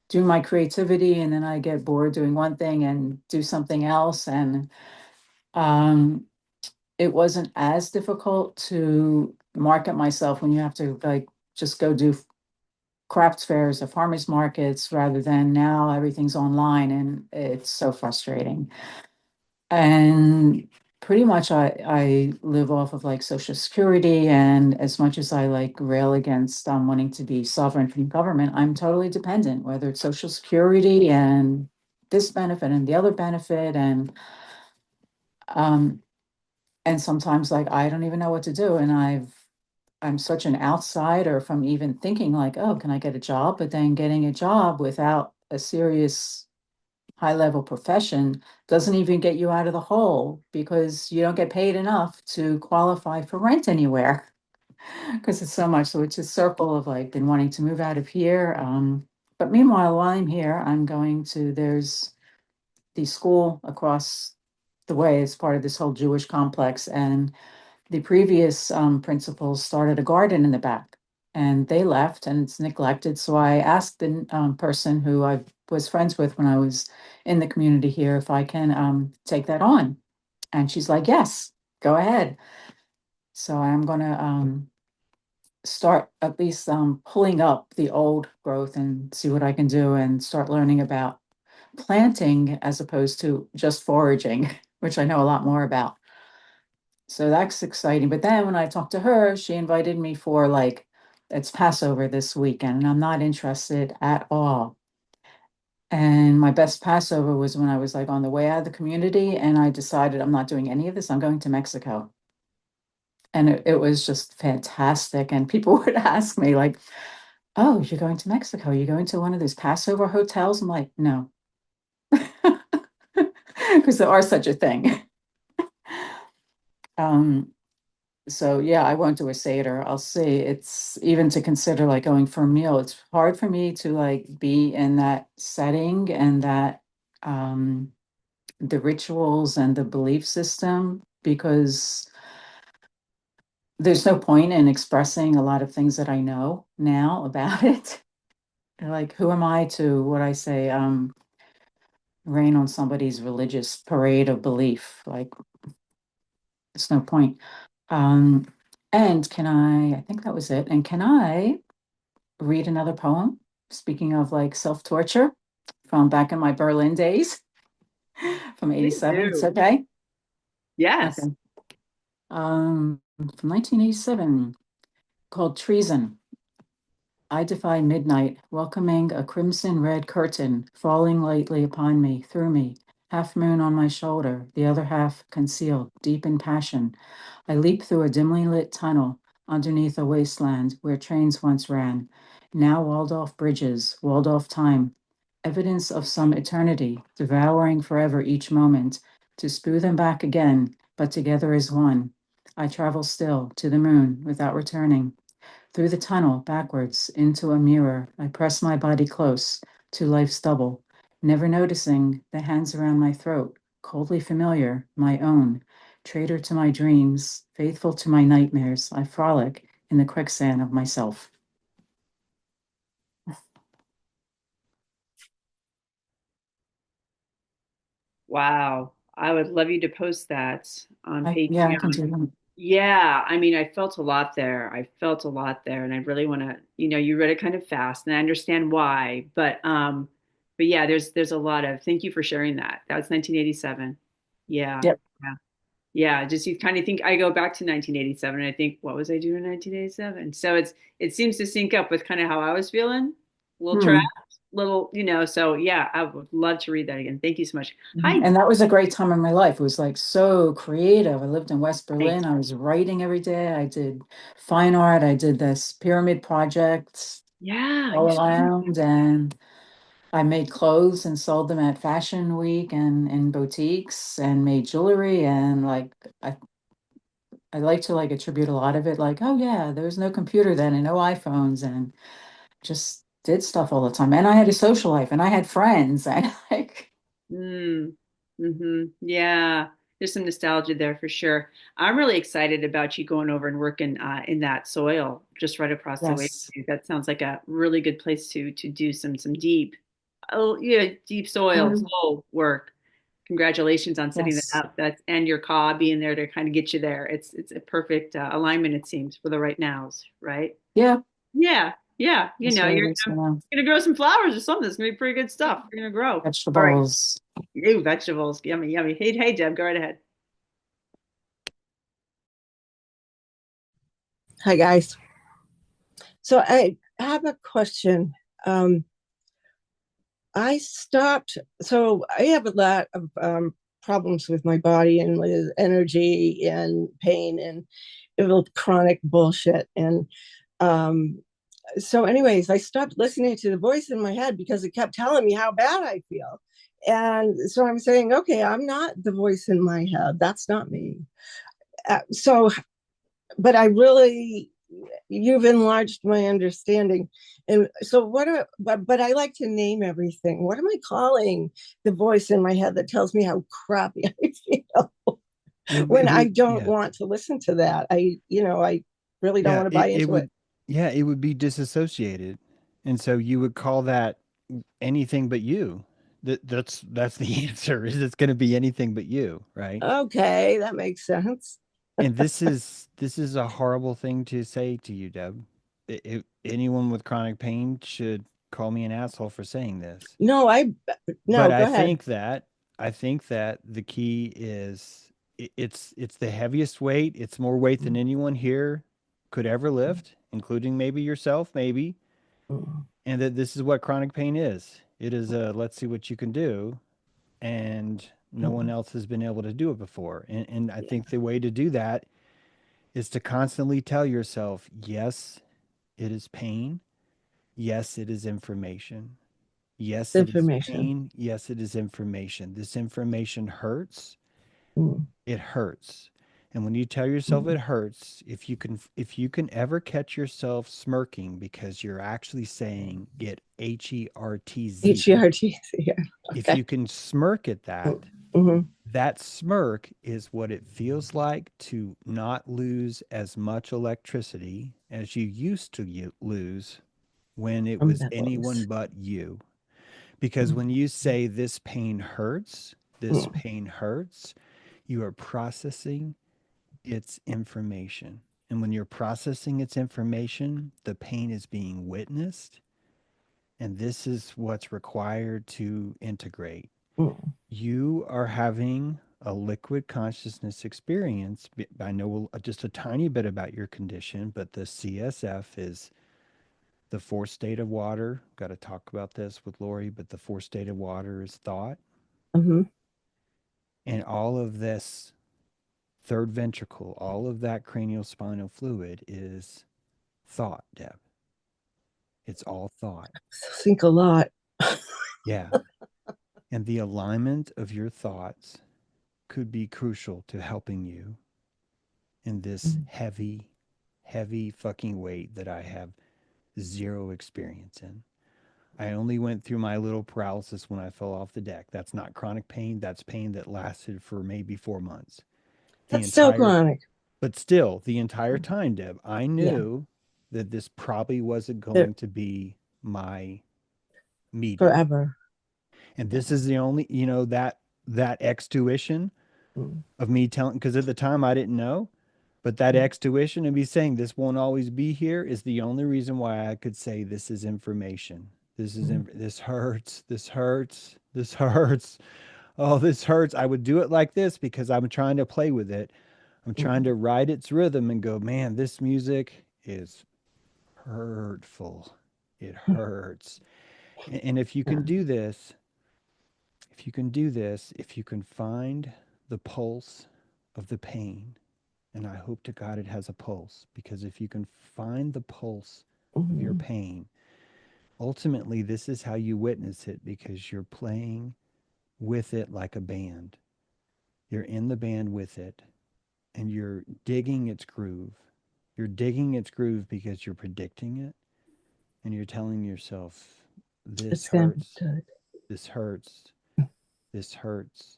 doing my creativity. And then I get bored doing one thing and do something else. And um, it wasn't as difficult to market myself when you have to like just go do crafts fairs or farmers markets rather than now everything's online, and it's so frustrating. And pretty much I live off of like Social Security, and as much as I like rail against wanting to be sovereign from government, I'm totally dependent, whether it's Social Security and this benefit and the other benefit, um and sometimes like I don't even know what to do, and I'm such an outsider from even thinking like, oh, can I get a job? But then getting a job without a serious high level profession doesn't even get you out of the hole, because you don't get paid enough to qualify for rent anywhere because it's so much. So it's a circle of like been wanting to move out of here. But meanwhile, while I'm here, there's the school across the way as part of this whole Jewish complex. And the previous principals started a garden in the back, and they left and it's neglected. So I asked the person who I was friends with when I was in the community here if I can take that on. And she's like, yes, go ahead. So I'm going to start at least pulling up the old growth and see what I can do and start learning about planting as opposed to just foraging, which I know a lot more about. So that's exciting. But then when I talked to her, she invited me for like, it's Passover this weekend, and I'm not interested at all. And my best Passover was when I was like on the way out of the community, and I decided I'm not doing any of this. I'm going to Mexico. And it was just fantastic. And people would ask me, like, oh, you're going to Mexico? You're going to one of those Passover hotels? I'm like, no, because there are such a thing. Um, So yeah, I won't do a Seder. I'll see. It's even to consider like going for a meal. It's hard for me to like be in that setting and that the rituals and the belief system, because there's no point in expressing a lot of things that I know now about it. Like, who am I to what I say, rain on somebody's religious parade of belief? Like, it's no point. Um, and I think that was it. And can I read another poem? Speaking of like self-torture from back in my Berlin days from Please 87. It's do. okay. Yes. Okay. From 1987, called Treason. I defy midnight, welcoming a crimson red curtain falling lightly upon me, through me, half moon on my shoulder, the other half concealed, deep in passion. I leap through a dimly lit tunnel underneath a wasteland where trains once ran, now walled off bridges, walled off time, evidence of some eternity, devouring forever each moment, to spew them back again, but together as one. I travel still to the moon without returning. Through the tunnel, backwards, into a mirror, I press my body close to life's double, never noticing the hands around my throat, coldly familiar, my own. Traitor to my dreams, faithful to my nightmares, I frolic in the quicksand of myself. Wow. I would love you to post that on Yeah, I can do Patreon. that. Yeah, I mean, I felt a lot there. I felt a lot there, and I really want to, you read it kind of fast, and I understand why, but yeah, there's a lot of, thank you for sharing that. That was 1987. Yeah. Yep. Yeah. Yeah, just you kind of think I go back to 1987 and I think, what was I doing in 1987? So it seems to sync up with kind of how I was feeling. A little trapped, Hmm. little, so yeah, I would love to read that again. Thank you so much. Hi. And that was a great time in my life. It was like so creative. I lived in West Thanks. Berlin. I was writing every day. I did fine art. I did this pyramid project Yeah, all around, and I made clothes and sold them at Fashion Week and in boutiques, and made jewelry, and like I, I like to like attribute a lot of it like, oh yeah, there was no computer then and no iPhones, and just did stuff all the time. And I had a social life and I had friends and like Mm, yeah, there's some nostalgia there for sure. I'm really excited about you going over and working in that soil just right across the way from yes. you. That sounds like a really good place to do some deep, oh yeah, deep Mhm. soul work. Congratulations on setting that Yes. up. That's and your CAW being there to kind of get you there. It's a perfect alignment, it seems, for the right nows, right? Yeah. Yeah. Yeah, That's you're right. gonna grow some flowers or something. It's gonna be pretty good stuff. You're gonna grow. All right. Vegetables. Ooh, vegetables. Yummy, yummy. Hey, Deb, go right ahead. Hi, guys. So I have a question. Um, so I have a lot of problems with my body and with energy and pain and chronic bullshit. And so, anyways, I stopped listening to the voice in my head because it kept telling me how bad I feel. And so I'm saying, okay, I'm not the voice in my head. That's not me. So, but you've enlarged my understanding. And so but I like to name everything. What am I calling the voice in my head that tells me how crappy I feel when I don't want to listen to that? I really don't want to buy into it. Yeah, it would be disassociated. And so you would call that anything but you. That's the answer. Is it's going to be anything but you, right? Okay, that makes sense. And this is a horrible thing to say to you, Deb. Anyone with chronic pain should call me an asshole for saying this. No, But go ahead. I think that the key is it's the heaviest weight. It's more weight than anyone here could ever lift, including maybe yourself, maybe. And that this is what chronic pain is. It is a let's see what you can do, and no one else has been able to do it before. And I think the way to do that is to constantly tell yourself, yes, it is pain. Yes, it is information. Yes, it is Information. pain. Yes, it is information. This information hurts. It hurts. And when you tell yourself it hurts, if you can ever catch yourself smirking because you're actually saying it HERTZ. HERTZ. If you can smirk at that, that smirk is what it feels like to not lose as much electricity as you used to lose when it was anyone but you. Because when you say this pain hurts, you are processing its information. And when you're processing its information, the pain is being witnessed. And this is what's required to integrate. You are having a liquid consciousness experience. I know just a tiny bit about your condition, but the CSF is the fourth state of water. Got to talk about this with Lori, but the fourth state of water is thought. And all of this third ventricle, all of that cranial spinal fluid is thought, Deb. It's all thought. Think a lot. Yeah. And the alignment of your thoughts could be crucial to helping you in this heavy, heavy fucking weight that I have zero experience in. I only went through my little paralysis when I fell off the deck. That's not chronic pain. That's pain that lasted for maybe 4 months. That's so chronic. But still, the entire time, Deb, I knew that this probably wasn't going to be my medium forever. And this is the only, that X tuition of me telling, because at the time I didn't know, but that X tuition and me saying this won't always be here is the only reason why I could say this is information. This hurts. This hurts. This hurts. Oh, this hurts. I would do it like this because I'm trying to play with it. I'm trying to ride its rhythm and go, man, this music is hurtful. It hurts. And if you can do this, if you can find the pulse of the pain, and I hope to God it has a pulse, because if you can find the pulse of your pain, ultimately this is how you witness it, because you're playing with it like a band. You're in the band with it, and you're digging its groove. You're digging its groove because you're predicting it, and you're telling yourself, this hurts, this hurts, this hurts.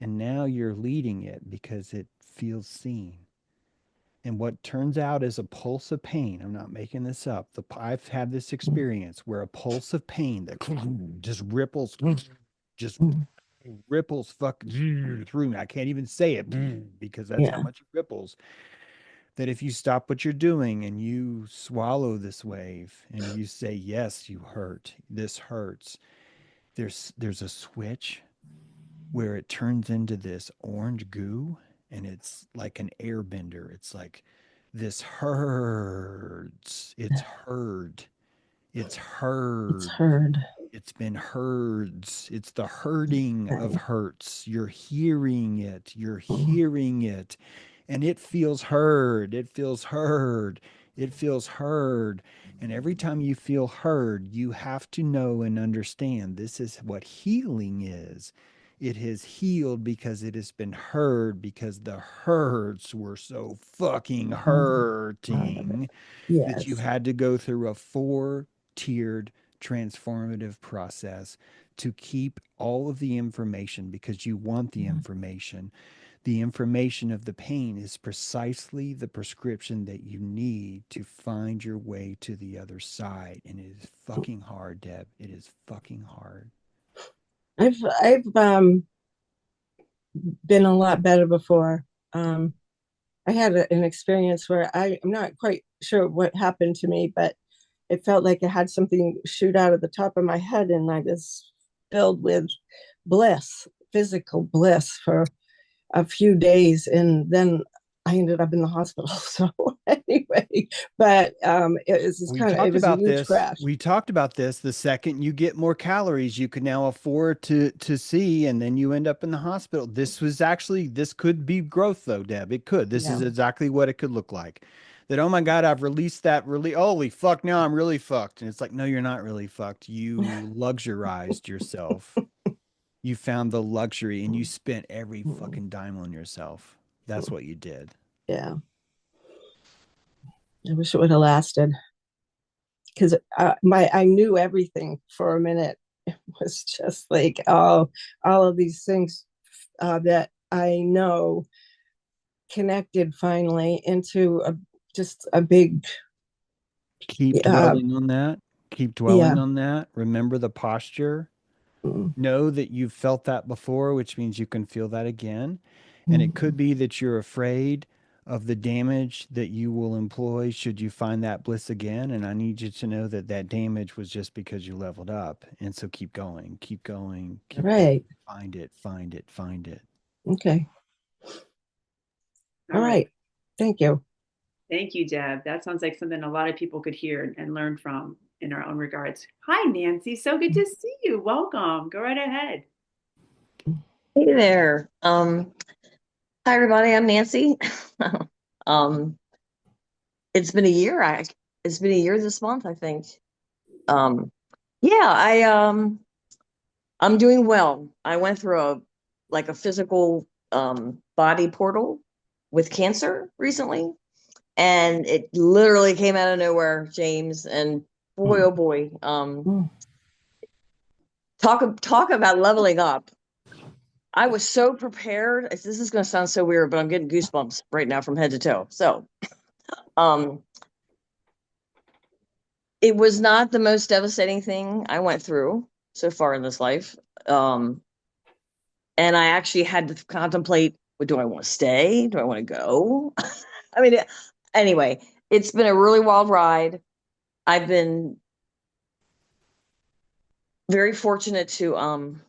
And now you're leading it because it feels seen. And what turns out as a pulse of pain, I'm not making this up. I've had this experience where a pulse of pain that just ripples, just ripples through me. I can't even say it because that's how much it ripples. that if you stop what you're doing and you swallow this wave and you say, yes, you hurt, this hurts, there's a switch where it turns into this orange goo, and it's like an airbender. It's like, this hurts. It's heard. It's It's heard. heard. It's been herds. It's the herding of Okay. hurts. You're hearing it. You're hearing it. And it feels heard. It feels heard. It feels heard. And every time you feel heard, you have to know and understand this is what healing is. It has healed because it has been heard, because the hurts were so fucking hurting that you Yes. had to go through a four-tiered transformative process to keep all of the information, because you want the information. The information of the pain is precisely the prescription that you need to find your way to the other side. And it is fucking hard, Deb. It is fucking hard. I've been a lot better before. I had an experience where I'm not quite sure what happened to me, but it felt like I had something shoot out of the top of my head, and I was filled with bliss, physical bliss for a few days, and then I ended up in the hospital. So anyway, but it was a huge crash. We talked about this. The second you get more calories, you can now afford to see, and then you end up in the hospital. This could be growth though, Deb. It could. This is Yeah. exactly what it could look like. That, oh my God, I've released that really, holy fuck, now I'm really fucked. And it's like, no, you're not really fucked. You luxurized yourself. You found the luxury and you spent every fucking dime on yourself. That's what you did. Yeah. I wish it would have lasted, because I knew everything for a minute. It was just like, oh, all of these things that I know connected finally into just a big, Keep uh, dwelling on that. Keep dwelling yeah. on that. Remember the posture. Know that you've felt that before, which means you can feel that again. And it could be that you're afraid of the damage that you will employ should you find that bliss again. And I need you to know that that damage was just because you leveled up. And so keep going, keep going, keep going. Right. Find it, find it, find it. Okay. All right. Thank you. Thank you, Deb. That sounds like something a lot of people could hear and learn from in our own regards. Hi, Nancy. So good to see you. Welcome. Go right ahead. Hey there. Hi everybody, I'm Nancy. um it's been a year. It's been a year this month, I think. Yeah, I'm doing well. I went through a physical body portal with cancer recently, and it literally came out of nowhere, James, and boy oh boy. Talk about leveling up. I was so prepared. This is going to sound so weird, but I'm getting goosebumps right now from head to toe. So, it was not the most devastating thing I went through so far in this life. And I actually had to contemplate, well, do I want to stay? Do I want to go? I mean, anyway, it's been a really wild ride. I've been very fortunate to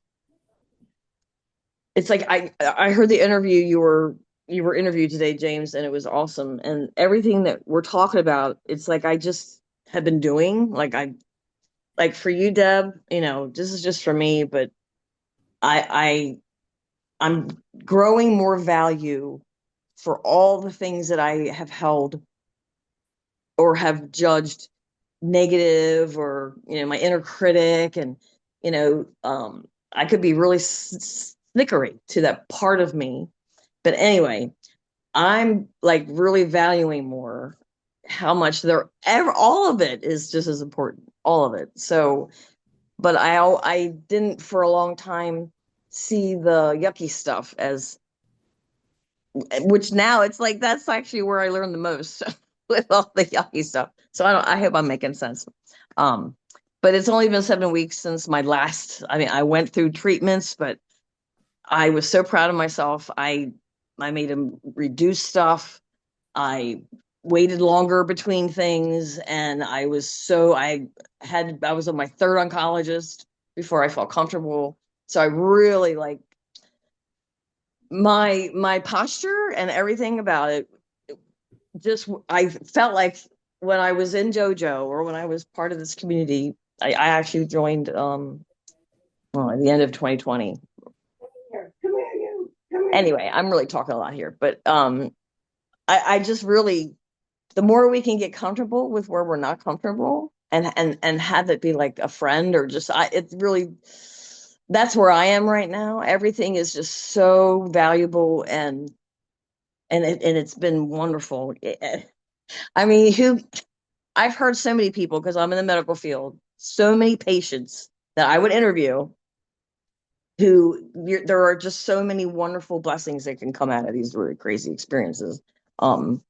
it's like I heard the interview you were interviewed today, James, and it was awesome. And everything that we're talking about, it's like I just have been doing. Like for you, Deb, this is just for me, but I'm growing more value for all the things that I have held or have judged negative, or my inner critic, and I could be really snickery to that part of me. But anyway, I'm like really valuing more how much all of it is just as important, all of it. So, but I didn't for a long time see the yucky stuff as, which now it's like that's actually where I learned the most with all the yucky stuff. So I hope I'm making sense. But it's only been 7 weeks since my last. I mean, I went through treatments, but I was so proud of myself. I made him reduce stuff. I waited longer between things, and I was on my third oncologist before I felt comfortable. So I really like my posture and everything about it. Just I felt like when I was in Dojo, or when I was part of this community, I actually joined at the end of 2020. Anyway, I'm really talking a lot here, but I just really, the more we can get comfortable with where we're not comfortable, and have it be like a friend, or just it's really, that's where I am right now. Everything is just so valuable, and it's been wonderful. I mean, I've heard so many people, because I'm in the medical field, so many patients that I would interview there are just so many wonderful blessings that can come out of these really crazy experiences. And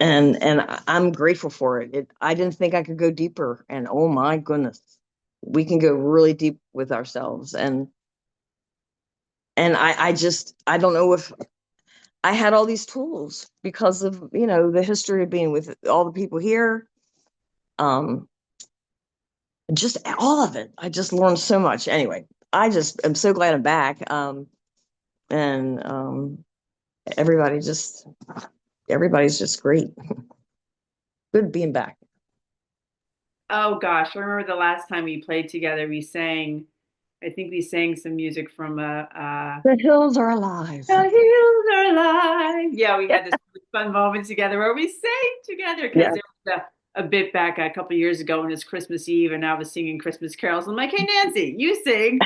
I'm grateful for it. I didn't think I could go deeper, and oh my goodness, we can go really deep with ourselves. And I don't know if I had all these tools because of, the history of being with all the people here. Just all of it. I just learned so much. Anyway, I just am so glad I'm back. And everybody's just great. Good being back. Oh gosh, I remember the last time we played together. I think we sang some music from The Hills Are Alive. The Hills Are Alive. Yeah, we had this really fun moment together where we sang together, because Yeah. there was a bit back a couple years ago when it's Christmas Eve, and I was singing Christmas carols. I'm like, hey Nancy, you sing.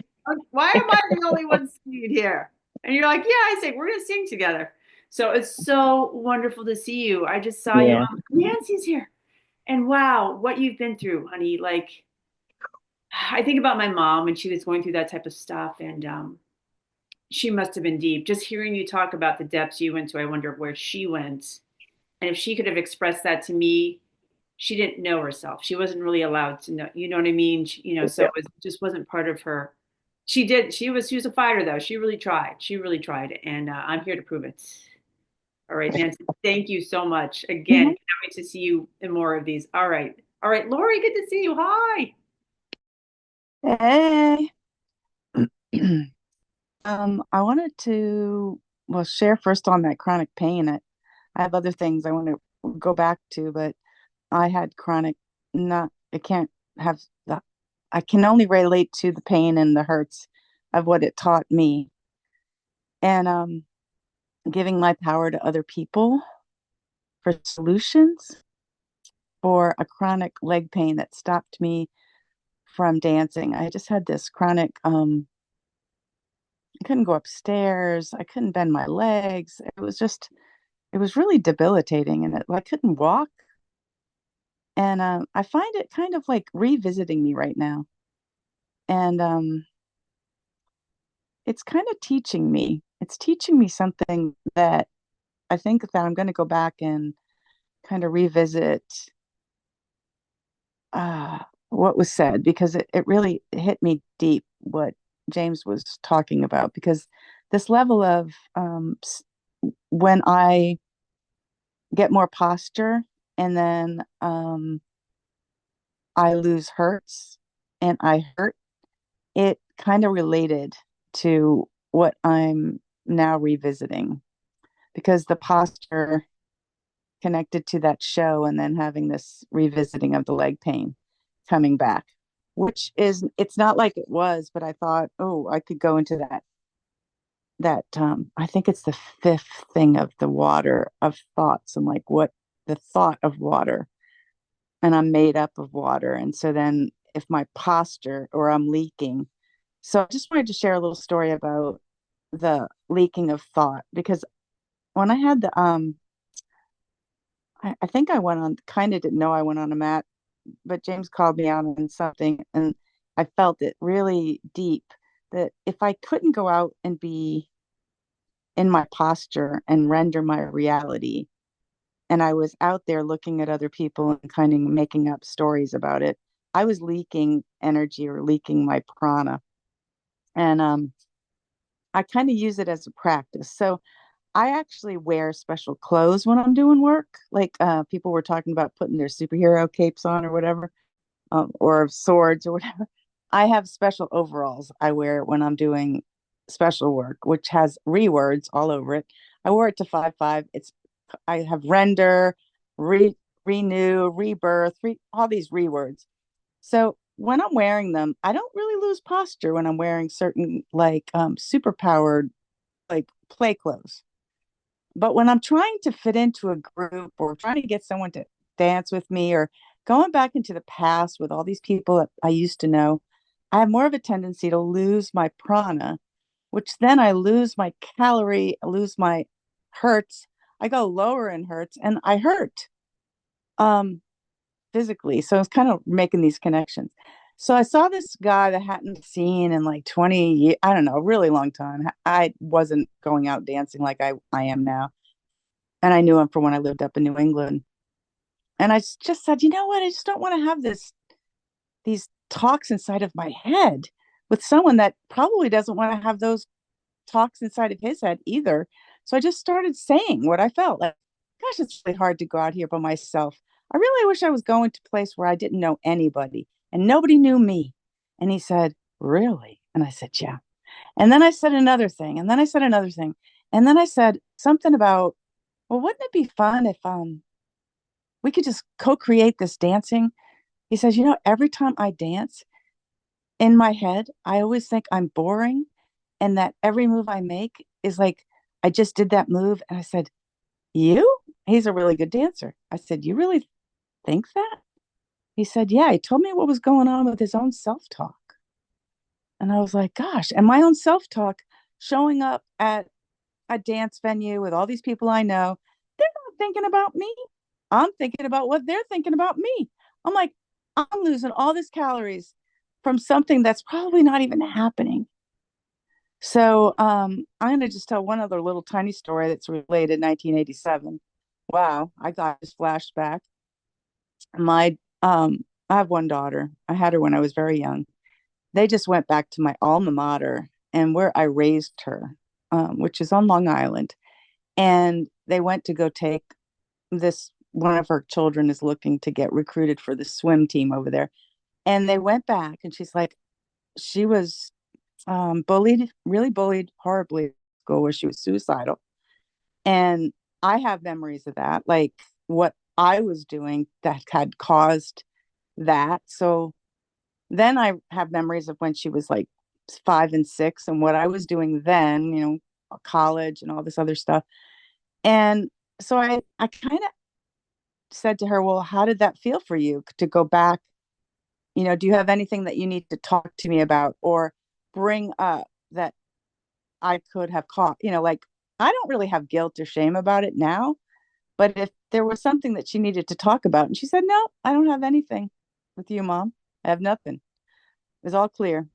Why am I the only one singing here? And you're like, yeah, I sing. We're gonna sing together. So it's so wonderful to see you. I just saw you. Yeah. Nancy's here. And wow, what you've been through, honey. Like, I think about my mom when she was going through that type of stuff, and she must have been deep. Just hearing you talk about the depths you went to, I wonder where she went. And if she could have expressed that to me, she didn't know herself. She wasn't really allowed to know. You know what I mean? So it just wasn't part of her. She did. She was a fighter, though. She really tried. She really tried. And I'm here to prove it. All right, Nancy, thank you so much. Again, can't wait to see you in more of these. All right. All right, Lori, good to see you. Hi. Hey. I wanted to, share first on that chronic pain. I have other things I want to go back to, but I had chronic, not, I can't have that. I can only relate to the pain and the hurts of what it taught me. And giving my power to other people for solutions for a chronic leg pain that stopped me from dancing. I just had this chronic, I couldn't go upstairs. I couldn't bend my legs. It was really debilitating, and I couldn't walk. And I find it kind of like revisiting me right now. And it's kind of teaching me. It's teaching me something that I think that I'm going to go back and kind of revisit what was said, because it really hit me deep what James was talking about. Because this level of when I get more posture, and then I lose hertz and I hurt, it kind of related to what I'm now revisiting, because the posture connected to that show, and then having this revisiting of the leg pain coming back, which is, it's not like it was, but I thought, oh, I could go into that I think it's the fifth thing of the water of thoughts, and like what the thought of water, and I'm made up of water. And so then if my posture, or I'm leaking. So I just wanted to share a little story about the leaking of thought, because when I had the I think I went on, kind of didn't know I went on a mat, but James called me out on something, and I felt it really deep, that if I couldn't go out and be in my posture and render my reality, and I was out there looking at other people and kind of making up stories about it, I was leaking energy, or leaking my prana. And I kind of use it as a practice. So I actually wear special clothes when I'm doing work. Like people were talking about putting their superhero capes on or whatever, or swords or whatever. I have special overalls I wear when I'm doing special work, which has rewords all over it. I wore it to 5-5. I have render, renew, rebirth, all these rewords. So when I'm wearing them, I don't really lose posture when I'm wearing certain like super powered like play clothes. But when I'm trying to fit into a group or trying to get someone to dance with me or going back into the past with all these people that I used to know, I have more of a tendency to lose my prana, which then I lose my calorie, I lose my hertz. I go lower in hertz and I hurt um, physically. So it's kind of making these connections. So I saw this guy that I hadn't seen in like 20 years, I don't know, a really long time. I wasn't going out dancing like I am now. And I knew him from when I lived up in New England. And just said, you know what? I just don't want to have these talks inside of my head with someone that probably doesn't want to have those talks inside of his head either. So I just started saying what I felt like, gosh, it's really hard to go out here by myself. I really wish I was going to a place where I didn't know anybody and nobody knew me. And he said, really? And I said, yeah. And then I said another thing. And then I said another thing. And then I said something about, well, wouldn't it be fun if we could just co-create this dancing? He says, you know, every time I dance in my head, I always think I'm boring and that every move I make is like I just did that move. And I said, you? He's a really good dancer. I said, you really think that? He said, yeah. He told me what was going on with his own self-talk. And I was like, gosh, and my own self-talk showing up at a dance venue with all these people I know, they're not thinking about me. I'm thinking about what they're thinking about me. I'm like, I'm losing all these calories from something that's probably not even happening. So I'm going to just tell one other little tiny story that's related 1987. Wow, I got this flashback. My I have one daughter. I had her when I was very young. They just went back to my alma mater and where I raised her, which is on Long Island. And they went to go take this one of her children is looking to get recruited for the swim team over there. And they went back and she's like, she was bullied, really bullied horribly at school where she was suicidal. And I have memories of that, like what I was doing that had caused that. So then I have memories of when she was like 5 and 6 and what I was doing then, you know, college and all this other stuff. And so I kind of said to her, well, how did that feel for you to go back? You know, do you have anything that you need to talk to me about or bring up that I could have caught? You know, like I don't really have guilt or shame about it now, but if there was something that she needed to talk about, and she said, no, I don't have anything with you, Mom. I have nothing. It was all clear.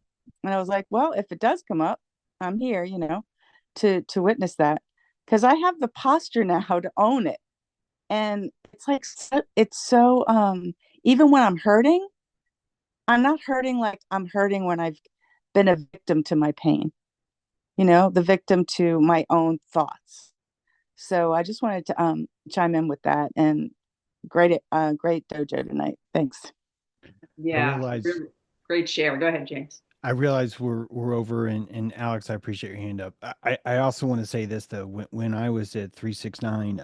And I was like, well, if it does come up, I'm here, you know, to witness that because I have the posture now to own it. And it's like it's so even when I'm hurting, I'm not hurting like I'm hurting when I've been a victim to my pain, you know, the victim to my own thoughts. So I just wanted to chime in with that and great dojo tonight. Thanks. I Yeah, realize really great share. Go ahead, James. I realize we're over and Alex, I appreciate your hand up. I also want to say this though. When I was at 369,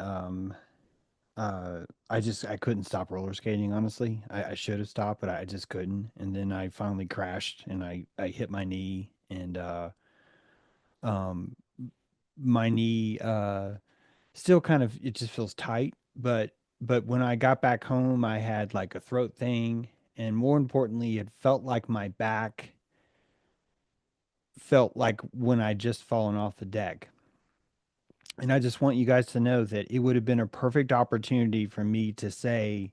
I couldn't stop roller skating, honestly. I should have stopped, but I just couldn't. And then I finally crashed and I hit my knee and um my knee still kind of it just feels tight, but when I got back home I had like a throat thing and more importantly it felt like my back felt like when I just fallen off the deck. And I just want you guys to know that it would have been a perfect opportunity for me to say,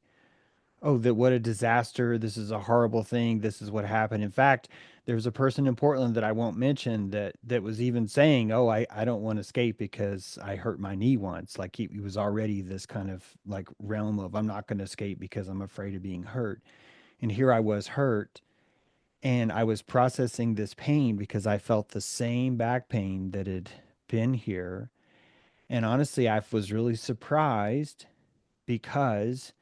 oh, that what a disaster. This is a horrible thing. This is what happened. In fact, there was a person in Portland that I won't mention that was even saying, oh, I don't want to skate because I hurt my knee once. Like he was already this kind of like realm of I'm not going to skate because I'm afraid of being hurt. And here I was hurt and I was processing this pain because I felt the same back pain that had been here And honestly, I was really surprised because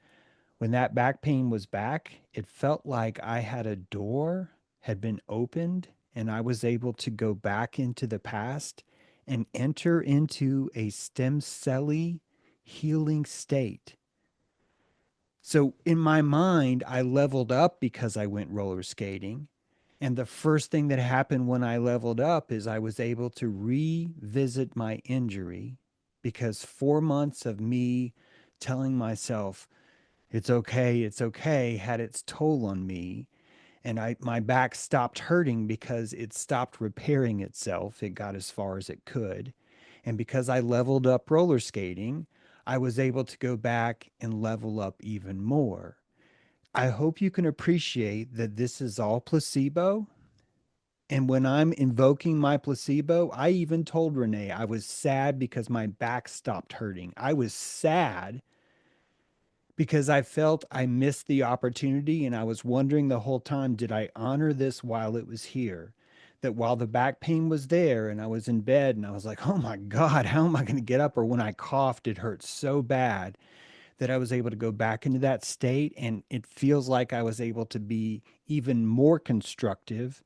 when that back pain was back, it felt like I had a door had been opened and I was able to go back into the past and enter into a stem celly healing state. So in my mind, I leveled up because I went roller skating. And the first thing that happened when I leveled up is I was able to revisit my injury because 4 months of me telling myself, it's okay, had its toll on me. And my back stopped hurting because it stopped repairing itself. It got as far as it could. And because I leveled up roller skating, I was able to go back and level up even more. I hope you can appreciate that this is all placebo. And when I'm invoking my placebo, I even told Renee I was sad because my back stopped hurting. I was sad because I felt I missed the opportunity. And I was wondering the whole time, did I honor this while it was here? That while the back pain was there and I was in bed and I was like, oh my God, how am I going to get up? Or when I coughed, it hurt so bad that I was able to go back into that state. And it feels like I was able to be even more constructive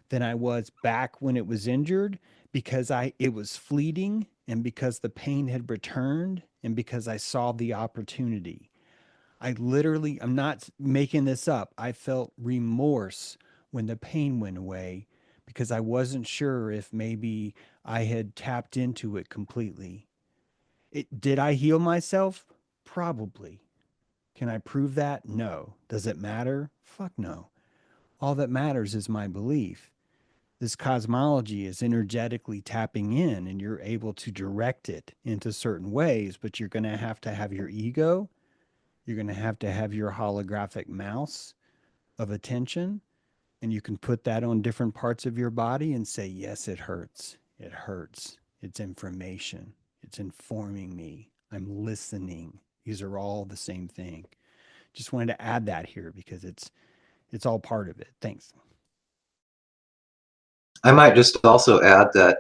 than I was back when it was injured because it was fleeting and because the pain had returned and because I saw the opportunity. I'm not making this up. I felt remorse when the pain went away because I wasn't sure if maybe I had tapped into it completely. Did I heal myself? Probably. Can I prove that? No. Does it matter? Fuck no. All that matters is my belief. This cosmology is energetically tapping in and you're able to direct it into certain ways, but you're going to have your ego. You're going to have your holographic mouse of attention, and you can put that on different parts of your body and say, yes, it hurts. It hurts. It's information. It's informing me. I'm listening. These are all the same thing. Just wanted to add that here because it's all part of it. Thanks. I might just also add that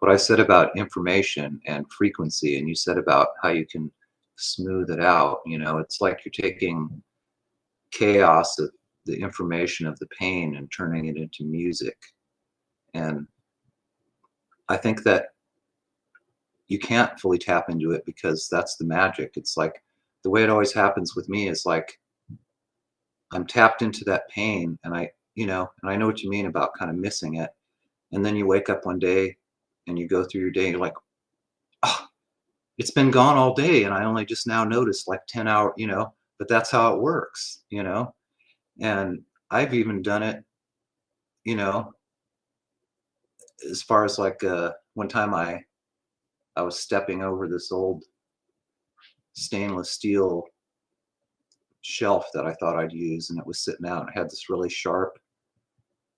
what I said about information and frequency, and you said about how you can smooth it out, it's like you're taking chaos of the information of the pain and turning it into music. And I think that you can't fully tap into it because that's the magic. It's like the way it always happens with me is like I'm tapped into that pain and I know what you mean about kind of missing it. And then you wake up one day and you go through your day and you're like, oh, it's been gone all day and I only just now noticed like 10 hours, but that's how it works, and I've even done it, you know, as far as like one time I was stepping over this old stainless steel shelf that I thought I'd use, and it was sitting out and it had this really sharp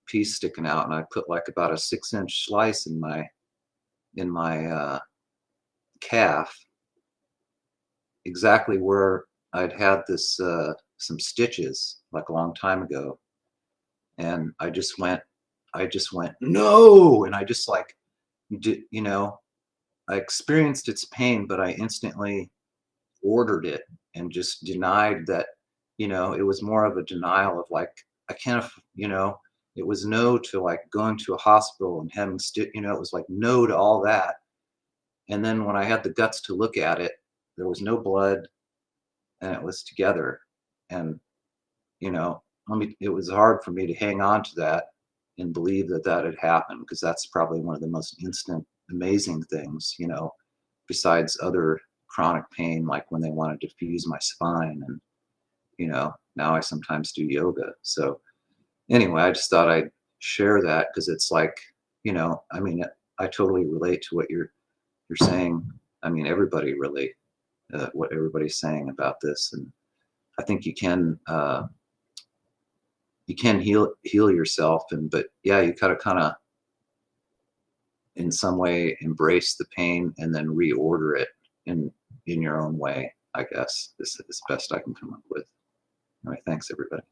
piece sticking out, and I put like about a 6-inch slice in my calf, exactly where I'd had this some stitches like a long time ago, and I just went no, and I just like did, I experienced its pain, but I instantly ordered it and just denied that, it was more of a denial of like, I can't, it was no to like going to a hospital and having, it was like no to all that. And then when I had the guts to look at it, there was no blood and it was together. And, it was hard for me to hang on to that and believe that that had happened because that's probably one of the most instant, amazing things, besides other chronic pain, like when they want to diffuse my spine. And, now I sometimes do yoga. So anyway, I just thought I'd share that because it's like, I totally relate to what you're saying. I mean, everybody really, what everybody's saying about this. And I think you can heal yourself. But yeah, you gotta kind of, in some way, embrace the pain and then reorder it in your own way, I guess, is best I can come up with. All right, thanks everybody.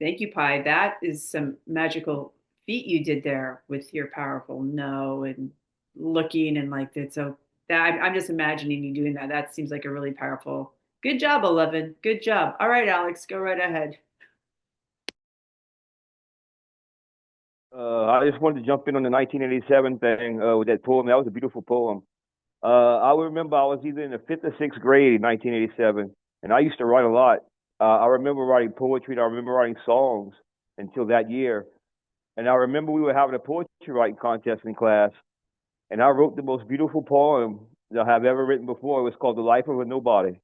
Thank you, Pi. That is some magical feat you did there with your powerful no and looking and like it's so that I'm just imagining you doing that. That seems like a really powerful. Good job, 11. Good job. All right, Alex, go right ahead. I just wanted to jump in on the 1987 thing with that poem. That was a beautiful poem. I remember I was either in the fifth or sixth grade in 1987, and I used to write a lot. I remember writing poetry, and I remember writing songs until that year. And I remember we were having a poetry writing contest in class, and I wrote the most beautiful poem that I have ever written before. It was called "The Life of a Nobody."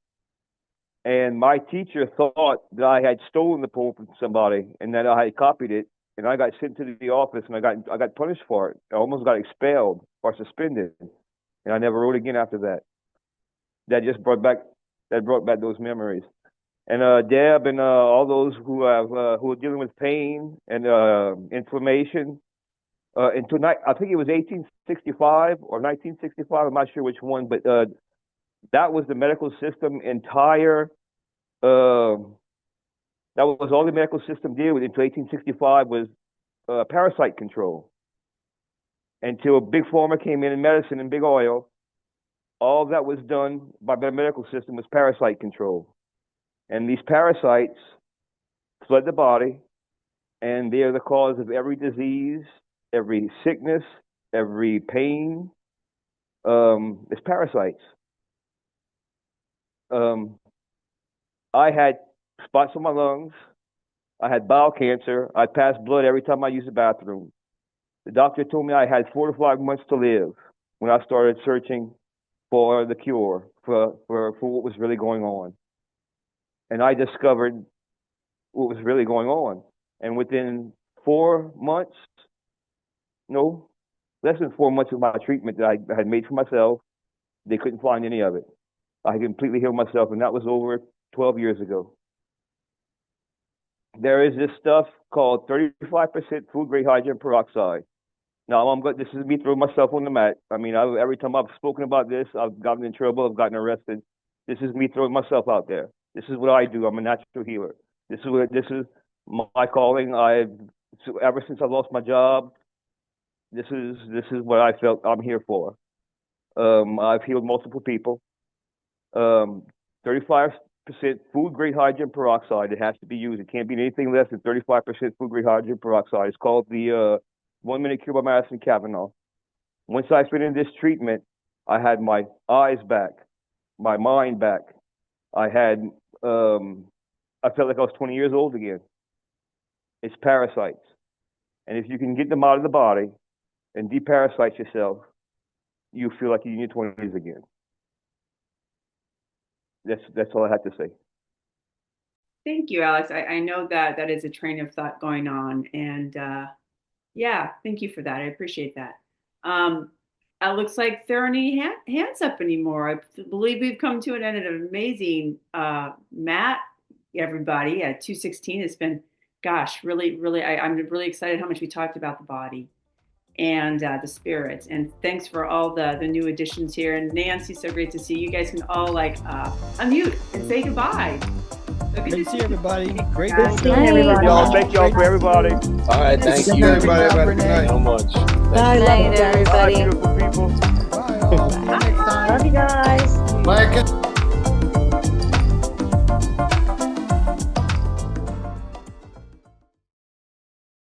And my teacher thought that I had stolen the poem from somebody and that I had copied it. And I got sent to the office and I got punished for it. I almost got expelled or suspended. And I never wrote again after that. That brought back those memories. And Deb and all those who are dealing with pain and inflammation. And tonight, I think it was 1865 or 1965. I'm not sure which one, but that was the medical system entire. That was all the medical system did with until 1865 was parasite control. Until big pharma came in medicine and big oil, all that was done by the medical system was parasite control. And these parasites flood the body, and they are the cause of every disease, every sickness, every pain. It's parasites. I had spots on my lungs. I had bowel cancer. I passed blood every time I used the bathroom. The doctor told me I had 4 to 5 months to live when I started searching for the cure for what was really going on. And I discovered what was really going on. And within 4 months, no, less than 4 months of my treatment that I had made for myself, they couldn't find any of it. I completely healed myself, and that was over 12 years ago. There is this stuff called 35% food grade hydrogen peroxide. Now, this is me throwing myself on the mat. I mean, every time I've spoken about this, I've gotten in trouble, I've gotten arrested. This is me throwing myself out there. This is what I do. I'm a natural healer. This is my calling. Ever since I lost my job, this is what I felt I'm here for. I've healed multiple people. 35% food grade hydrogen peroxide. It has to be used. It can't be anything less than 35% food grade hydrogen peroxide. It's called the 1 minute cure by Madison Cavanaugh. Once I finished this treatment, I had my eyes back, my mind back. I felt like I was 20 years old again. It's parasites. And if you can get them out of the body and deparasite yourself, you feel like you're in your 20s again. That's all I had to say. Thank you, Alex. I know that is a train of thought going on. And yeah, thank you for that. I appreciate that. It looks like there aren't any hands up anymore. I believe we've come to an end of an amazing Matt, everybody, at 216. It's been, gosh, really, really, I'm really excited how much we talked about the body and the spirits. And thanks for all the new additions here. And Nancy, so great to see you. You guys can all unmute and say goodbye. So Great to see everybody. Great Good to seeing everybody. Y'all, thank y'all for everybody. All right, thank Good you night, everybody. so much. Bye, Good night, love you guys. everybody. Beautiful people. Bye, all. See you next time. Love you guys. Bye.